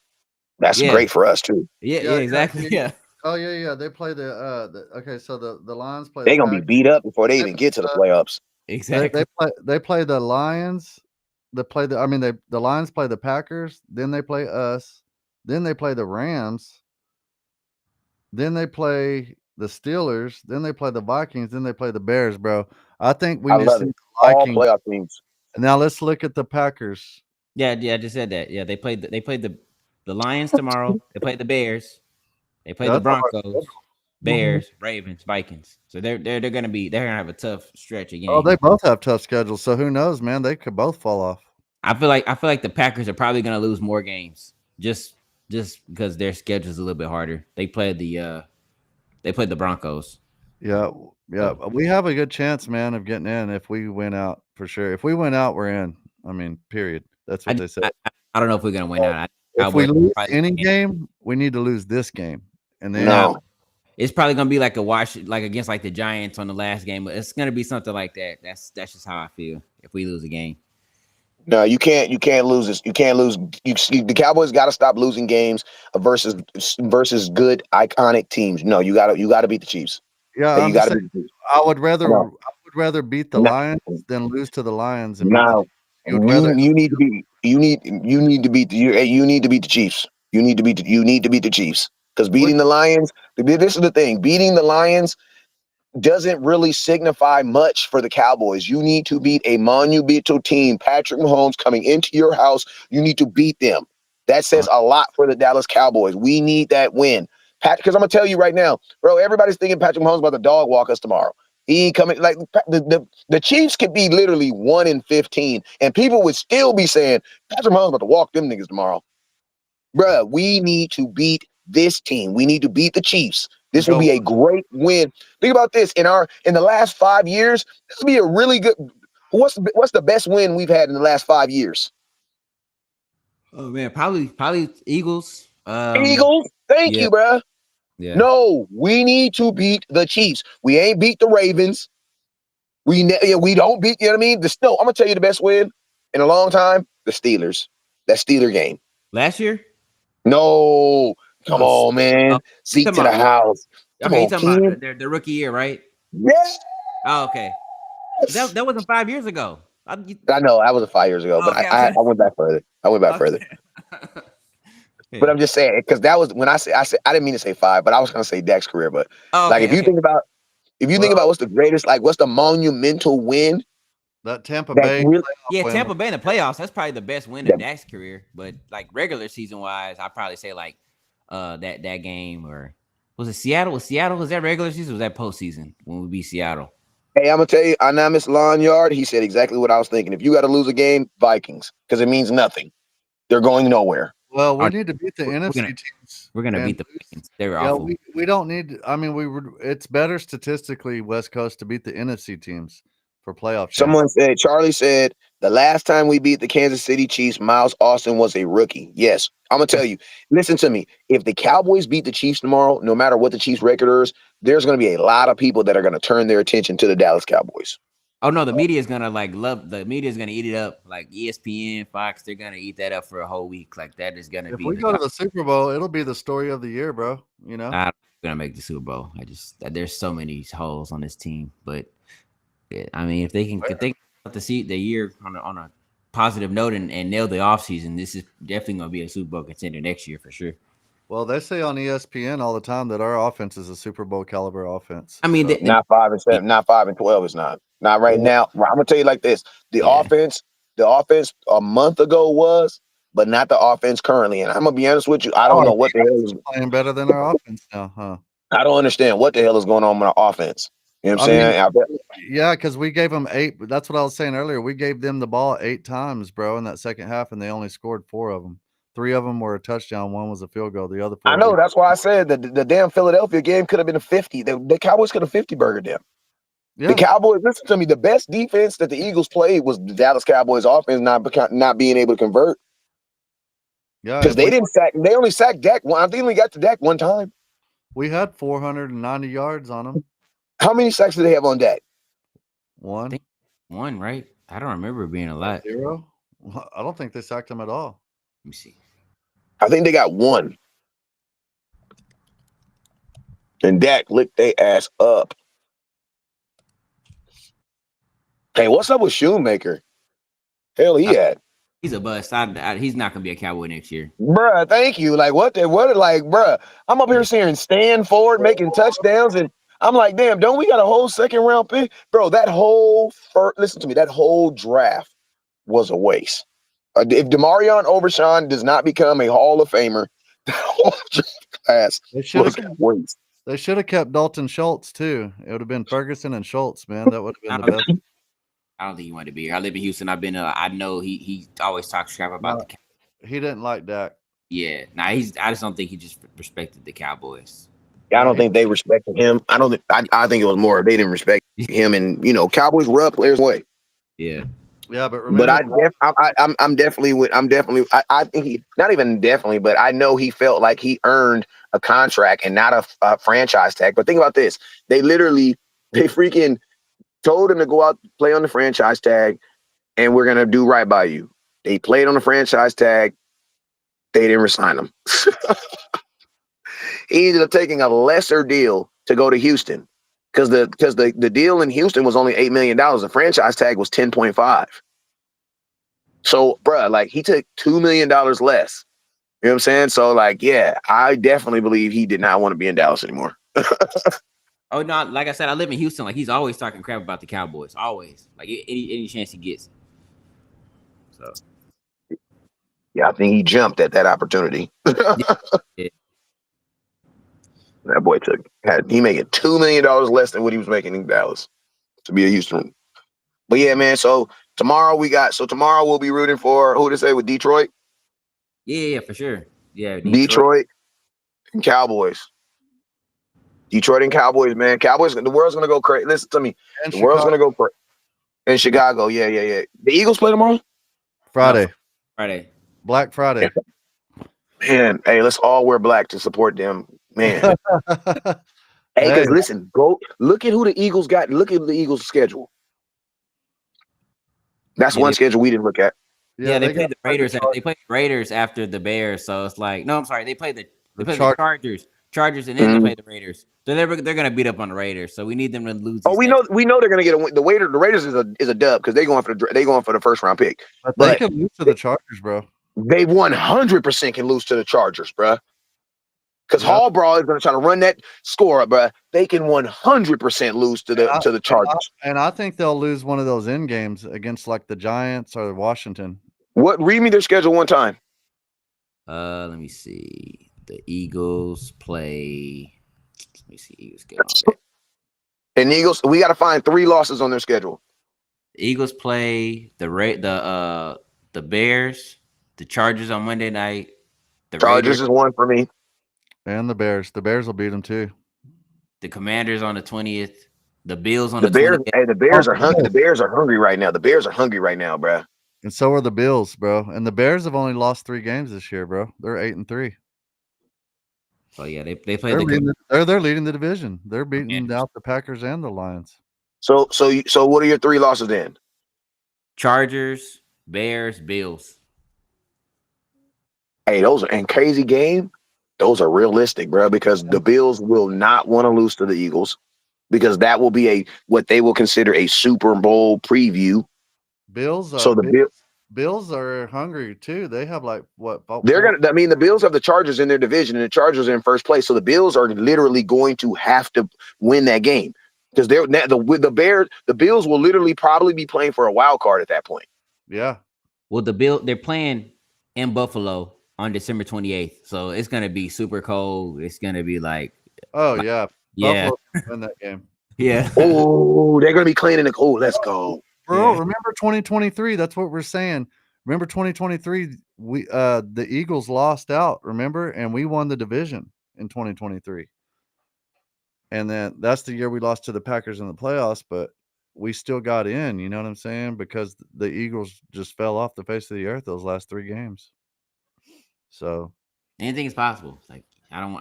That's Yeah, great for us too. yeah, Yeah, yeah, yeah, exactly. see Yeah, oh, yeah, yeah, they play okay, so the Lions play the They're gonna be Packers. beat up before they They even get to the playoffs. exactly. they play the Lions, they play the I mean, the Lions play the Packers, then they play us, then they play the Rams, then they play the Steelers, then they play the Vikings, then they play the Bears, bro. I think we I just love need it. the All Vikings. playoff teams. Now let's look at the Packers. Yeah, yeah. I just said that. Yeah, they played the Lions tomorrow. They played the Bears. They Yeah, played the that's all Broncos, right. Bears, Ravens, Vikings. So they're gonna have a tough stretch of Oh, they games. both have tough schedules, so who knows, man? They could both fall off. I feel like the Packers are probably gonna lose more games just because their schedule is a little bit harder. They played the Broncos. Yeah, yeah, So we have a good chance, man, of getting in if we win out for sure. If we win out, we're in. I mean, period. That's I what they just, said. I don't know if we're gonna win out. If we Cowboys lose probably any win. game, we need to lose this game, and then Now No. it's probably gonna be like a wash, like against like the Giants on the last game. But it's gonna be something like that. That's just how I feel if we lose a game. No, you can't. You can't lose this. You can't lose. The Cowboys got to stop losing games versus good iconic teams. No, you got to beat the Chiefs. yeah, Hey, I'm you just got to saying beat the Chiefs. I No, would rather beat the no, Lions than lose to the Lions and beat the no. Chiefs. You would rather You need to beat you need to beat the Chiefs. You need to beat the Chiefs, because what beating the Lions. This is the thing. Beating the Lions doesn't really signify much for the Cowboys. You need to beat a monumental team. Patrick Mahomes coming into your house, you need to beat them. That says a lot for the Dallas Cowboys. We need that win. Because I'm gonna tell you right now, bro, everybody's thinking Patrick Mahomes about to dog walk us tomorrow. He ain't coming. Like the Chiefs could be literally 1-15, and people would still be saying Patrick Mahomes about to walk them niggas tomorrow. Bruh, we need to beat this team. We need to beat the Chiefs. and This will go be a great win. Think about this. In the last 5 years, this will be a really good. What's the best win we've had in the last 5 years? Oh man, probably Eagles. Eagles. Thank Yeah, you, bruh. yeah. No, we need to beat the Chiefs. We ain't beat the Ravens. We don't beat. You know what I mean? No, I'm gonna tell you the best win in a long time. The Steelers. That Steeler game. Last year. No, come oh, on, Oh, man. you Seat talking to the about? house. Come Okay, you on, talking Ken. about their rookie year, right? Yes. Oh, okay. That wasn't 5 years ago. I know that was 5 years ago, but Okay, I okay, went back further. I went back further. okay. But Yeah. I'm just saying, because that was when I said I didn't mean to say five, but I was gonna say Dak's career. But Oh, like okay, okay. if you think about well, what's the greatest, like what's the monumental win? That Tampa That Bay really, Yeah, win Tampa was- Bay in the playoffs. That's probably the best win of that, Dak's career. But like regular season wise, I probably say like that game, or was it Seattle? Was that regular season? Or was that postseason when we beat Seattle? hey, I'm gonna tell you, Anonymous Lawn Yard. He said exactly what I was thinking. If you got to lose a game, Vikings, because it means nothing. They're going nowhere. Well, we Our- need to beat the we're NFC gonna teams. we're gonna and beat the lose. Vikings. They were Yeah, awful. we don't need. I mean, it's better statistically, West Coast, to beat the NFC teams for playoff chances. Someone said, Charlie said, the last time we beat the Kansas City Chiefs, Miles Austin was a rookie. Yes. I'm going to tell you, listen to me. If the Cowboys beat the Chiefs tomorrow, no matter what the Chiefs record is, there's going to be a lot of people that are going to turn their attention to the Dallas Cowboys. Oh no, the media is gonna the media is gonna eat it up. Like ESPN, Fox, they're gonna eat that up for a whole week. Like that is gonna If be we go to the Super Bowl, it'll be the story of the year, bro. You know, I'm gonna make the Super Bowl. There's so many holes on this team, but yeah, I mean, if they can the year on a positive note and nail the offseason, this is definitely gonna be a Super Bowl contender next year for sure. well, they say on ESPN all the time that our offense is a Super Bowl caliber offense. I mean, so. Not 5-7, not 5-12. It's not. Not right now. I'm gonna tell you like this: the offense a month ago was, but not the offense currently. And I'm gonna be honest with you, I don't know what the hell is playing better than our offense now, huh? I don't understand what the hell is going on with our offense. You know what I'm saying? Yeah, because we gave them 8. That's what I was saying earlier. We gave them the ball 8 times, bro, in that second half, and they only scored 4 of them. 3 of them were a touchdown. 1 was a field goal. The other 4. I know. That's why I said that the damn Philadelphia game could have been a 50. The Cowboys could have 50 burgered them. Yeah. The Cowboys, listen to me, the best defense that the Eagles played was the Dallas Cowboys offense not being able to convert. Yeah. Because they only sacked Dak. I think they only got to Dak one time. We had 490 yards on them. How many sacks did they have on Dak? 1. One, right? I don't remember it being a lot. 0? I don't think they sacked him at all. Let me see. I think they got 1. And Dak licked their ass up. Hey, what's up with Shoemaker? Hell, he had. He's a bust. He's not gonna be a Cowboy next year, bruh. Thank you. Like bruh. I'm up here seeing Stanford making touchdowns, and I'm like, damn, don't we got a whole second round pick, bro? That whole listen to me, that whole draft was a waste. If Demarion Overshawn does not become a Hall of Famer, the whole draft class was a waste. They should have kept Dalton Schultz too. It would have been Ferguson and Schultz, man. That would have been the best. I don't think he wanted to be here. I live in Houston. I know he always talks crap about the Cowboys. He didn't like Dak. Yeah. I just don't think he just respected the Cowboys. I don't think they respected him. I think it was more they didn't respect him, and Cowboys were up players away. Yeah. Yeah, but remember, I'm definitely I think he not even definitely, but I know he felt like he earned a contract and not a franchise tag. But think about this: they freaking told him to go out play on the franchise tag, and we're gonna do right by you. They played on the franchise tag. They didn't resign him. He ended up taking a lesser deal to go to Houston because the deal in Houston was only $8 million. The franchise tag was 10.5. So, bruh, like he took $2 million less. You know what I'm saying? So, like, yeah, I definitely believe he did not want to be in Dallas anymore. Oh no! Like I said, I live in Houston. Like he's always talking crap about the Cowboys. Always, like any chance he gets. So, yeah, I think he jumped at that opportunity. Yeah. That boy he making $2 million less than what he was making in Dallas to be a Houston. But yeah, man. So tomorrow we'll be rooting for who to say with Detroit. Yeah, for sure. Yeah, Detroit and Cowboys. Detroit and Cowboys, man. Cowboys, the world's gonna go crazy. Listen to me. And the world's gonna go crazy. In Chicago, yeah. The Eagles play tomorrow? Friday. Black Friday. Man, hey, let's all wear black to support them. Man. Hey, because listen, go look at who the Eagles got. Look at the Eagles' schedule. That's one schedule we didn't look at. Yeah, they played the Raiders. They played the Raiders after the Bears, so it's like, no, I'm sorry, they played the Chargers, and then they played the Raiders. So they're gonna beat up on the Raiders. So we need them to lose. Oh, we know they're gonna get a win. The Raiders is a dub because they're going for the first round pick. But they can lose to the Chargers, bro. They 100% can lose to the Chargers, bro. Because Yeah, Hallbrawl is going to try to run that score up, bro. They can 100% lose to and the Chargers. I think they'll lose one of those end games against like the Giants or Washington. What? Read me their schedule one time. Let me see. The Eagles play. Let me see. Eagles get on there. And Eagles, we got to find 3 losses on their schedule. Eagles play the Bears, the Chargers on Monday night. The Chargers Raiders, is one for me. And the Bears. The Bears will beat them too. the Commanders on the 20th. The Bills on The the Bears, 20th. hey, the Oh, Bears are the Bears are hungry right now. The Bears are hungry right now, bro. and so are the Bills, bro. And the Bears have only lost 3 games this year, bro. They're 8-3. So yeah, they play the They're leading the division. They're beating Commanders. out the Packers and the Lions. So what are your 3 losses then? Chargers, Bears, Bills. Hey, those are in crazy game. Those are realistic, bro, because the Bills will not want to lose to the Eagles because that will be what they will consider a Super Bowl preview. Bills So the Bills are hungry too. They have like what? they're going to, I mean, the Bills have the Chargers in their division and the Chargers are in first place. So the Bills are literally going to have to win that game because the Bills will literally probably be playing for a wild card at that point. Yeah. Well, they're playing in Buffalo on December 28th. So it's gonna be super cold. It's gonna be like Oh yeah. yeah. Buffalo win that game. Yeah. Oh, they're going to be cleaning the cold. Let's go. Bro, Yeah. remember 2023? That's what we're saying. Remember 2023? We the Eagles lost out, remember? And we won the division in 2023. And then that's the year we lost to the Packers in the playoffs, but we still got in, you know what I'm saying? Because the Eagles just fell off the face of the earth those last 3 games. So Anything is possible. Like I don't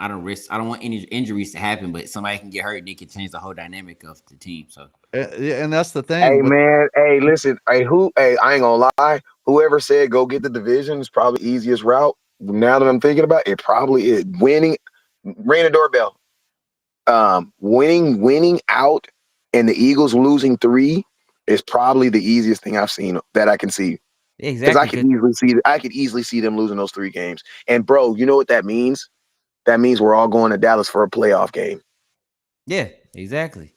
want any injuries to happen, but somebody can get hurt and it can change the whole dynamic of the team. So yeah, and that's the thing. Hey man, hey, listen, hey, I ain't gonna lie. Whoever said go get the division is probably the easiest route. Now that I'm thinking about it, probably is winning. Ring the doorbell. Winning out, and the Eagles losing 3 is probably the easiest thing I've seen that I can see. Because exactly. I could easily see them losing those 3 games. And bro, you know what that means? That means we're all going to Dallas for a playoff game. Yeah, exactly.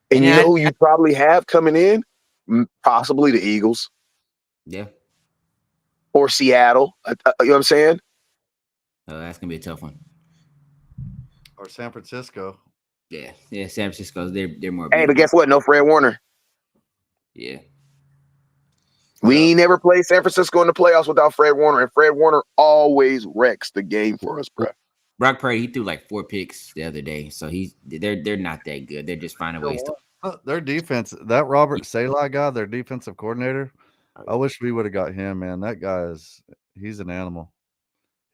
And you know who you probably have coming in? Possibly the Eagles. Yeah. Or Seattle. You know what I'm saying? That's gonna be a tough one. Or San Francisco. Yeah, San Francisco. They're more. Hey, but guess what? No Fred Warner. Yeah. We never played San Francisco in the playoffs without Fred Warner, and Fred Warner always wrecks the game for us, bro. Brock Purdy, he threw like 4 picks the other day, so they're not that good. They're just finding ways to. Their defense, that Robert Saleh guy, their defensive coordinator. I wish we would have got him, man. That guy he's an animal.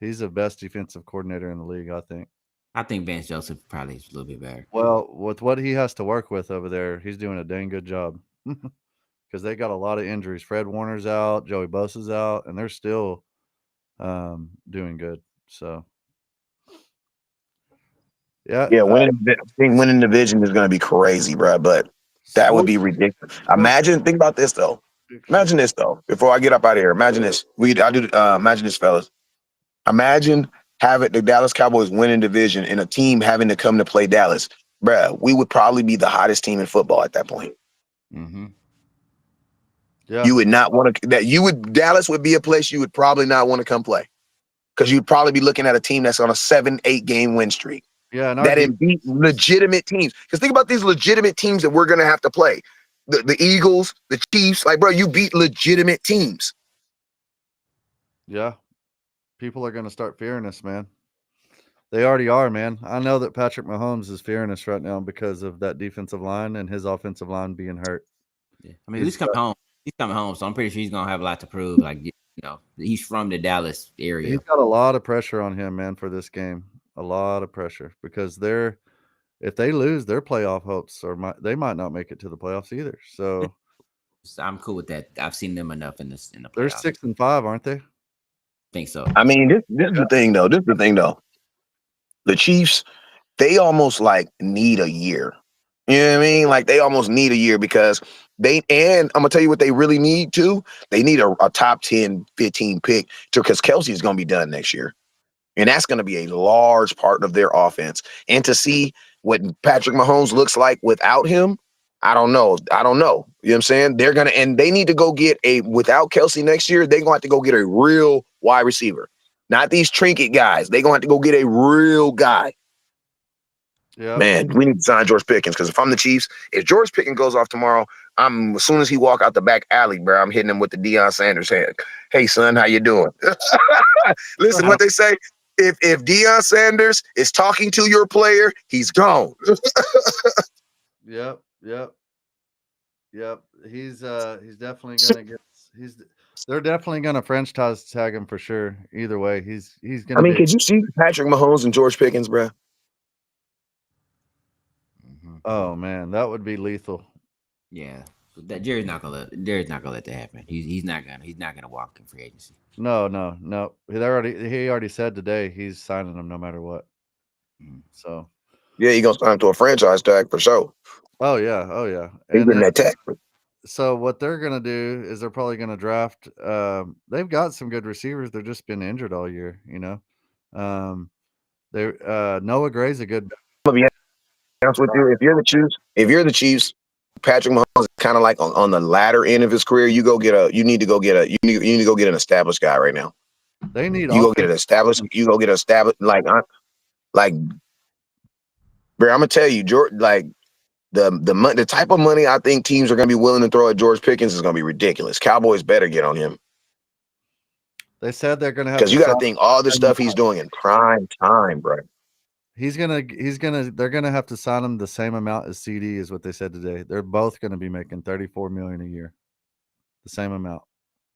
He's the best defensive coordinator in the league, I think. I think Vance Joseph probably is a little bit better. Well, with what he has to work with over there, he's doing a dang good job. Because they got a lot of injuries. Fred Warner's out, Joey Bosa's out, and they're still doing good. So, yeah, winning division is going to be crazy, bro. But that would be ridiculous. Think about this though. Imagine this though. Before I get up out of here, imagine this. Imagine this, fellas. Imagine having the Dallas Cowboys winning division and a team having to come to play Dallas, bro. We would probably be the hottest team in football at that point. Mm-hmm. Yeah, you would not want to. Dallas would be a place you would probably not want to come play because you'd probably be looking at a team that's on a 7-8 game win streak. Yeah, that beat legitimate teams. Because think about these legitimate teams that we're gonna have to play. The Eagles, the Chiefs, like bro, you beat legitimate teams. Yeah. People are gonna start fearing us, man. They already are, man. I know that Patrick Mahomes is fearing us right now because of that defensive line and his offensive line being hurt. Yeah. I mean, he's coming home. He's coming home, so I'm pretty sure he's gonna have a lot to prove. Like, he's from the Dallas area. He's got a lot of pressure on him, man, for this game. A lot of pressure because if they lose their playoff hopes, they might not make it to the playoffs either. So I'm cool with that. I've seen them enough in the playoffs. They're 6-5, aren't they? Think so. I mean, this is the thing though. The Chiefs, they almost like need a year. You know what I mean? Like they almost need a year because and I'm gonna tell you what they really need too. They need a top 10, 15 pick because Kelsey's gonna be done next year. And that's going to be a large part of their offense. And to see what Patrick Mahomes looks like without him, I don't know. You know what I'm saying? They're going to, and they need to go get without Kelsey next year, they're going to have to go get a real wide receiver. Not these trinket guys. They're going to have to go get a real guy. Yeah. Man, we need to sign George Pickens, because if I'm the Chiefs, if George Pickens goes off tomorrow, as soon as he walk out the back alley, bro, I'm hitting him with the Deion Sanders hand. Hey, son, how you doing? Listen, what they say. If Deion Sanders is talking to your player, he's gone. Yep. He's definitely gonna get. They're definitely gonna franchise tag him for sure. Either way, he's gonna. I mean, could you see Patrick Mahomes and George Pickens, bro? Oh man, that would be lethal. Yeah, that Jerry's not gonna let that happen. He's not gonna walk in free agency. No. He already said today he's signing them no matter what. So yeah, he's gonna sign to a franchise tag for sure. Oh yeah. He's getting that tag. So what they're gonna do is they're probably gonna draft. They've got some good receivers. They've just been injured all year. You know, Noah Gray's a good. I'm gonna be honest with you. If you're the Chiefs, Patrick Mahomes is kind of like on the latter end of his career. You need to go get an established guy right now. They need. You go get an established. Bro, I'm gonna tell you, George. Like the type of money I think teams are gonna be willing to throw at George Pickens is gonna be ridiculous. Cowboys better get on him. They said they're gonna have, because you got to think all the stuff he's doing in prime time, bro. They're gonna have to sign him the same amount as CD is what they said today. They're both gonna be making $34 million a year, the same amount.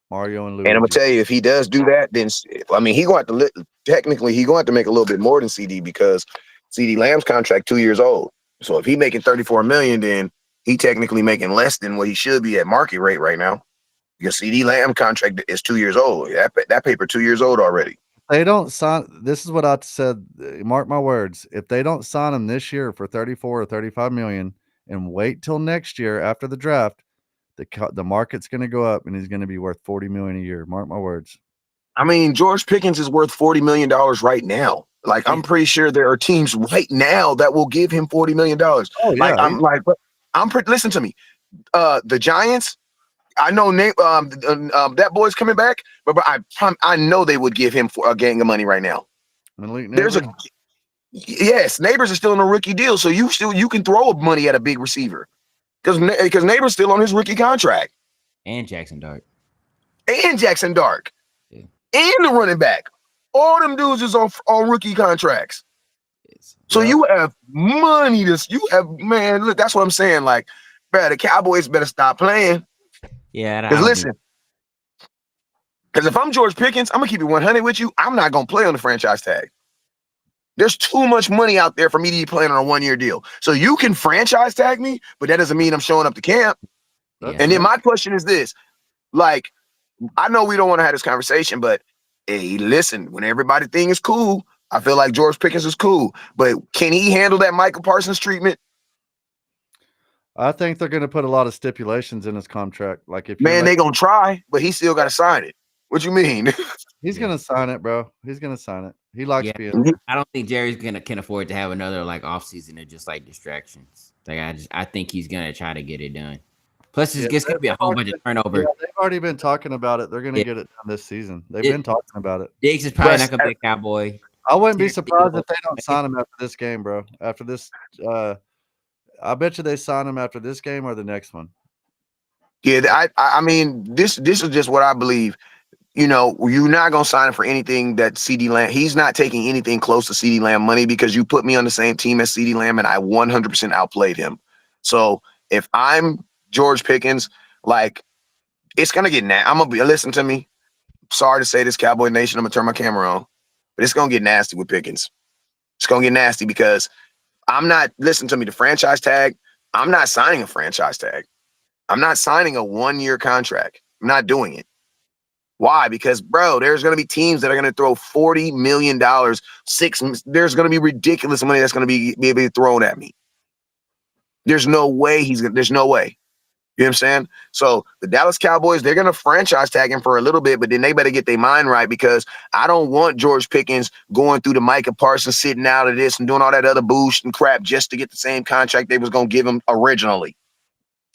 Mario and Luigi. And I'm gonna tell you, if he does do that, then I mean, he going to have to technically he going to make a little bit more than CD, because CD Lamb's contract 2 years old. So if he making $34 million, then he technically making less than what he should be at market rate right now. Because CD Lamb contract is 2 years old. That paper 2 years old already. They don't sign. This is what I said. Mark my words. If they don't sign him this year for 34 or 35 million and wait till next year after the draft, the market's going to go up and he's going to be worth 40 million a year. Mark my words. I mean, George Pickens is worth $40 million right now. Like, I'm pretty sure there are teams right now that will give him $40 million. Oh, yeah. Listen to me. The Giants, I know that boy's coming back, but I know they would give him a gang of money right now. Yes, Neighbors is still on a rookie deal, so you can throw money at a big receiver because Neighbors still on his rookie contract, and Jackson Dart, yeah. And the running back. All them dudes is on rookie contracts. So you have money. Man, look, that's what I'm saying. Like, bro, the Cowboys better stop playing. Yeah, because listen, because if I'm George Pickens, I'm gonna keep it 100 with you. I'm not gonna play on the franchise tag. There's too much money out there for me to be playing on a 1-year deal. So you can franchise tag me, but that doesn't mean I'm showing up to camp. Yeah. And then my question is this: like, I know we don't want to have this conversation, but hey, listen, when everybody thing is cool, I feel like George Pickens is cool, but can he handle that Michael Parsons treatment? I think they're going to put a lot of stipulations in his contract. Like, if they're going to try, but he still got to sign it. What you mean? He's going to sign it, bro. He's going to sign it. He likes being. I don't think Jerry's can afford to have another like off season of just like distractions. Like, I think he's going to try to get it done. Plus, it's going to be a whole bunch of turnover. Yeah, they've already been talking about it. They're going to get it done this season. They've been talking about it. Diggs is probably not going to be a Cowboy. I wouldn't be surprised if they don't sign him after this game, bro. After this, I bet you they sign him after this game or the next one. Yeah, I mean, this is just what I believe. You know, you're not going to sign him for anything that CeeDee Lamb. He's not taking anything close to CeeDee Lamb money because you put me on the same team as CeeDee Lamb and I 100% outplayed him. So if I'm George Pickens, like, it's going to get I'm going to listen to me. Sorry to say this, Cowboy Nation. I'm going to turn my camera on, but it's going to get nasty with Pickens. It's going to get nasty because listen to me, the franchise tag, I'm not signing a franchise tag. I'm not signing a 1-year contract. I'm not doing it. Why? Because, bro, there's going to be teams that are going to throw $40 million, there's going to be ridiculous money that's going to be able to thrown at me. There's no way there's no way. You know what I'm saying? So the Dallas Cowboys, they're going to franchise tag him for a little bit, but then they better get their mind right because I don't want George Pickens going through the Micah Parsons, sitting out of this and doing all that other boost and crap just to get the same contract they was going to give him originally.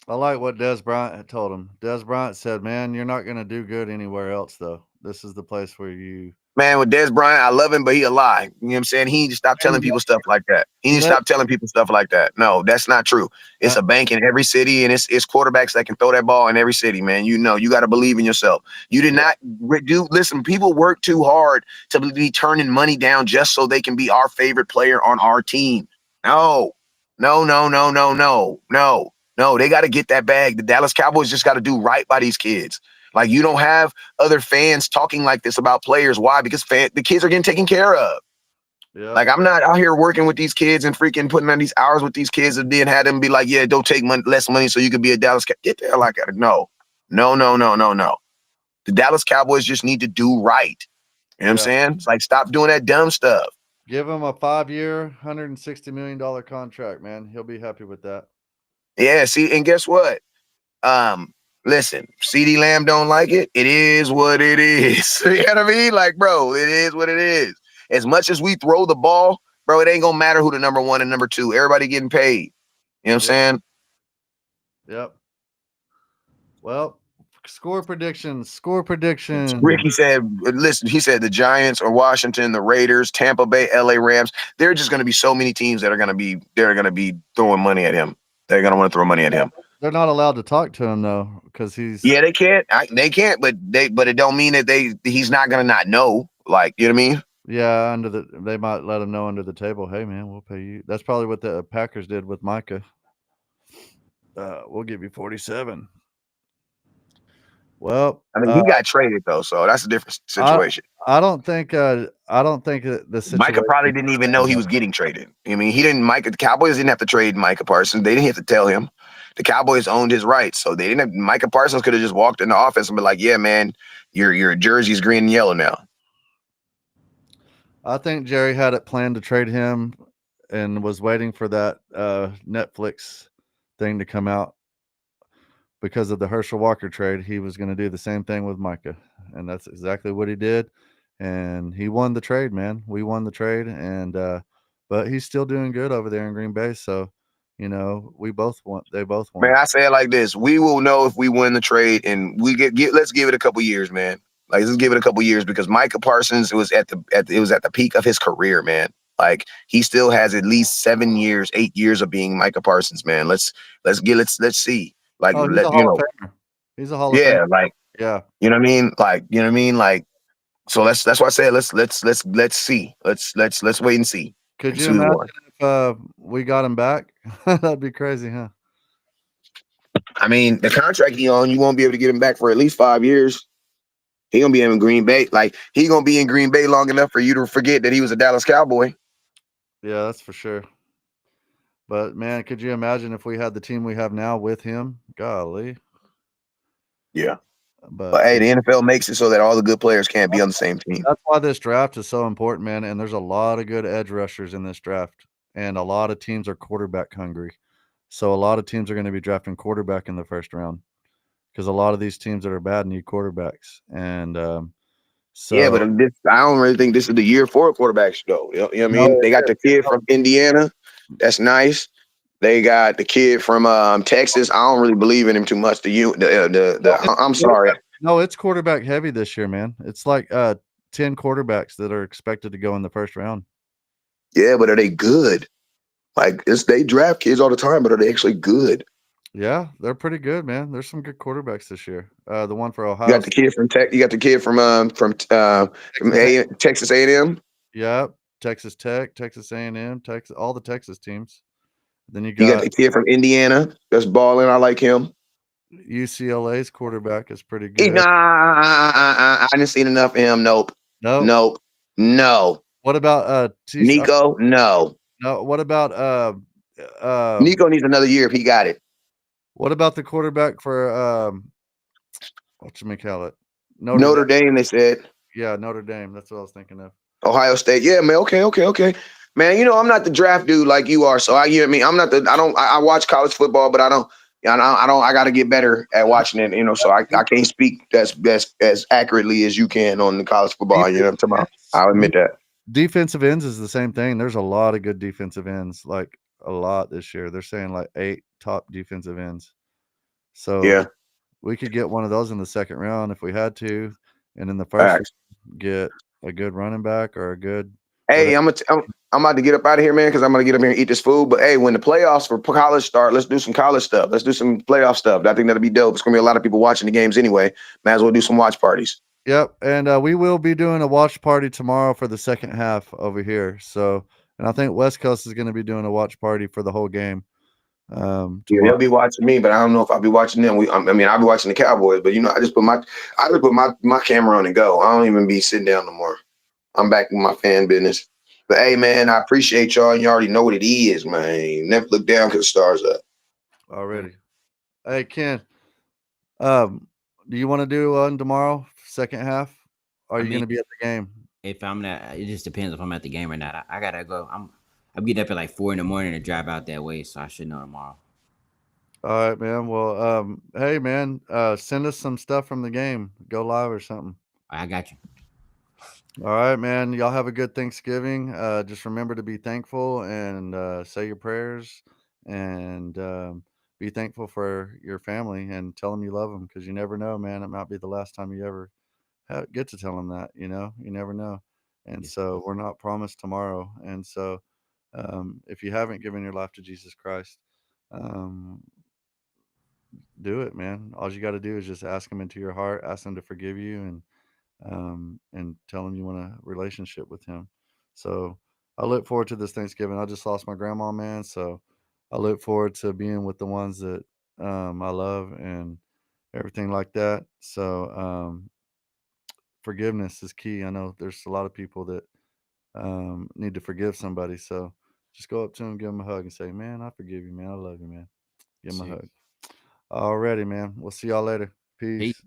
I like what Des Bryant had told him. Des Bryant said, "Man, you're not going to do good anywhere else, though. This is the place where you." Man, with Des Bryant, I love him, but he a lie. You know what I'm saying? He need to stop telling people stuff like that. He need to stop telling people stuff like that. No, that's not true. It's a bank in every city, and it's quarterbacks that can throw that ball in every city, man. You know, you got to believe in yourself. You did not do. Listen, people work too hard to be turning money down just so they can be our favorite player on our team. No, no, no, no, no, no, no, no. They got to get that bag. The Dallas Cowboys just got to do right by these kids. Like, you don't have other fans talking like this about players. Why? Because the kids are getting taken care of. Yeah. Like, I'm not out here working with these kids and freaking putting on these hours with these kids and then had them be like, yeah, don't take less money so you can be a Dallas Cowboys. Get the hell out of it. No. No, no, no, no, no. The Dallas Cowboys just need to do right. You know what I'm saying? It's like, stop doing that dumb stuff. Give him a 5-year, $160 million contract, man. He'll be happy with that. Yeah, see, and guess what? Listen, CeeDee Lamb don't like it. It is what it is. You know what I mean? Like, bro, it is what it is. As much as we throw the ball, bro, it ain't gonna matter who the number 1 and number 2. Everybody getting paid. You know what I'm saying? Yep. Well, score predictions. Ricky said, listen, he said the Giants or Washington, the Raiders, Tampa Bay, LA Rams. There are just gonna be so many teams that are gonna be throwing money at him. They're gonna want to throw money at him. They're not allowed to talk to him though, because he's they can't. They can't, but it don't mean that he's not gonna not know. Like, you know what I mean? Yeah, they might let him know under the table. Hey man, we'll pay you. That's probably what the Packers did with Micah. We'll give you 47. Well, I mean, he got traded though, so that's a different situation. I don't think the situation. Micah probably didn't even know he was getting traded. I mean, the Cowboys didn't have to trade Micah Parsons. They didn't have to tell him. The Cowboys owned his rights, so they didn't have. Micah Parsons could have just walked in the office and be like, "Yeah, man, your jersey's green and yellow now." I think Jerry had it planned to trade him and was waiting for that Netflix thing to come out. Because of the Herschel Walker trade, he was going to do the same thing with Micah, and that's exactly what he did. And he won the trade, man. We won the trade, and but he's still doing good over there in Green Bay. So, you know, we both won. They both won. Man, I say it like this: we will know if we win the trade, and we let's give it a couple years, man. Like, let's give it a couple years because Micah Parsons was at the peak of his career, man. Like, he still has at least 7 years, 8 years of being Micah Parsons, man. Let's see. Like, he's a Hall of Famer. He's a Hall of Famer. Like, yeah. You know what I mean? Like, you know what I mean? Like, so that's why I said let's see. Let's wait and see. Could you imagine if we got him back? That'd be crazy, huh? I mean, the contract he on, you won't be able to get him back for at least 5 years. He gonna be in Green Bay. Like, he gonna be in Green Bay long enough for you to forget that he was a Dallas Cowboy. Yeah, that's for sure. But man, could you imagine if we had the team we have now with him? Golly. Yeah. But hey, the NFL makes it so that all the good players can't be on the same team. That's why this draft is so important, man. And there's a lot of good edge rushers in this draft. And a lot of teams are quarterback hungry. So a lot of teams are going to be drafting quarterback in the first round. Because a lot of these teams that are bad need quarterbacks. And so yeah, but I don't really think this is the year for quarterbacks, though. You know what I mean? They got the kid from Indiana. That's nice. They got the kid from Texas. I don't really believe in him too much. I'm sorry. No, it's quarterback heavy this year, man. It's like 10 quarterbacks that are expected to go in the first round. Yeah, but are they good? Like, they draft kids all the time, but are they actually good? Yeah, they're pretty good, man. There's some good quarterbacks this year. The one for Ohio. You got the kid from Tech. You got the kid from Texas A&M. Yeah, Texas Tech, Texas A&M, Texas, all the Texas teams. Then you got the kid from Indiana that's balling. I like him. UCLA's quarterback is pretty good. I didn't see enough of him. Nope. No. What about Nico? No. What about Nico needs another year if he got it. What about the quarterback for whatchamacallit? Notre Dame, they said. Yeah, Notre Dame. That's what I was thinking of. Ohio State. Yeah, man. Okay. Man, you know, I'm not the draft dude like you are. So you know what I mean? I watch college football, but I don't Yeah, I don't. I got to get better at watching it. So I can't speak as accurately as you can on the college football. You know what I'm talking about? I'll admit that. Defensive ends is the same thing. There's a lot of good defensive ends, like a lot this year. They're saying like 8 top defensive ends. So Yeah, we could get one of those in the second round if we had to, and in the first facts. round, get a good running back or a good Hey, whatever. I'm about to get up out of here, man, because I'm gonna get up here and eat this food. But hey, when the playoffs for college start, let's do some college stuff. Let's do some playoff stuff. I think that'll be dope. It's gonna be a lot of people watching the games anyway. Might as well do some watch parties. Yep, and we will be doing a watch party tomorrow for the second half over here. So, and I think West Coast is going to be doing a watch party for the whole game Yeah, tomorrow. they'll be watching me, but I don't know if I'll be watching them. I mean, I'll be watching the Cowboys, but I just put my camera on and go. I don't even be sitting down no more. I'm back in my fan business. But hey, man, I appreciate y'all. You already know what it is, man. Never look down because the stars up. Already. Hey Ken, um, do you want to do one tomorrow, second half? Are I you going mean, to be at the game? if I'm not, it just depends if I'm at the game or not. I gotta go. I'm getting up at like 4 in the morning to drive out that way, so I should know tomorrow. All right, man. Well, hey, man, send us some stuff from the game. Go live or something. I got you. All right, man. Y'all have a good Thanksgiving. Just remember to be thankful and say your prayers and be thankful for your family and tell them you love them because you never know, man. It might be the last time you ever get to tell them that, you never know. And Yes. so we're not promised tomorrow. And so if you haven't given your life to Jesus Christ, um, do it, man. All you got to do is just ask him into your heart, ask him to forgive you, and tell him you want a relationship with him. So I look forward to this Thanksgiving. I just lost my grandma, man. So I look forward to being with the ones that I love and everything like that. So forgiveness is key. I know there's a lot of people that need to forgive somebody. So just go up to him, give him a hug, and say, "Man, I forgive you, man. I love you, man." Give him a See. hug. Alrighty, man. We'll see y'all later. Peace. Peace.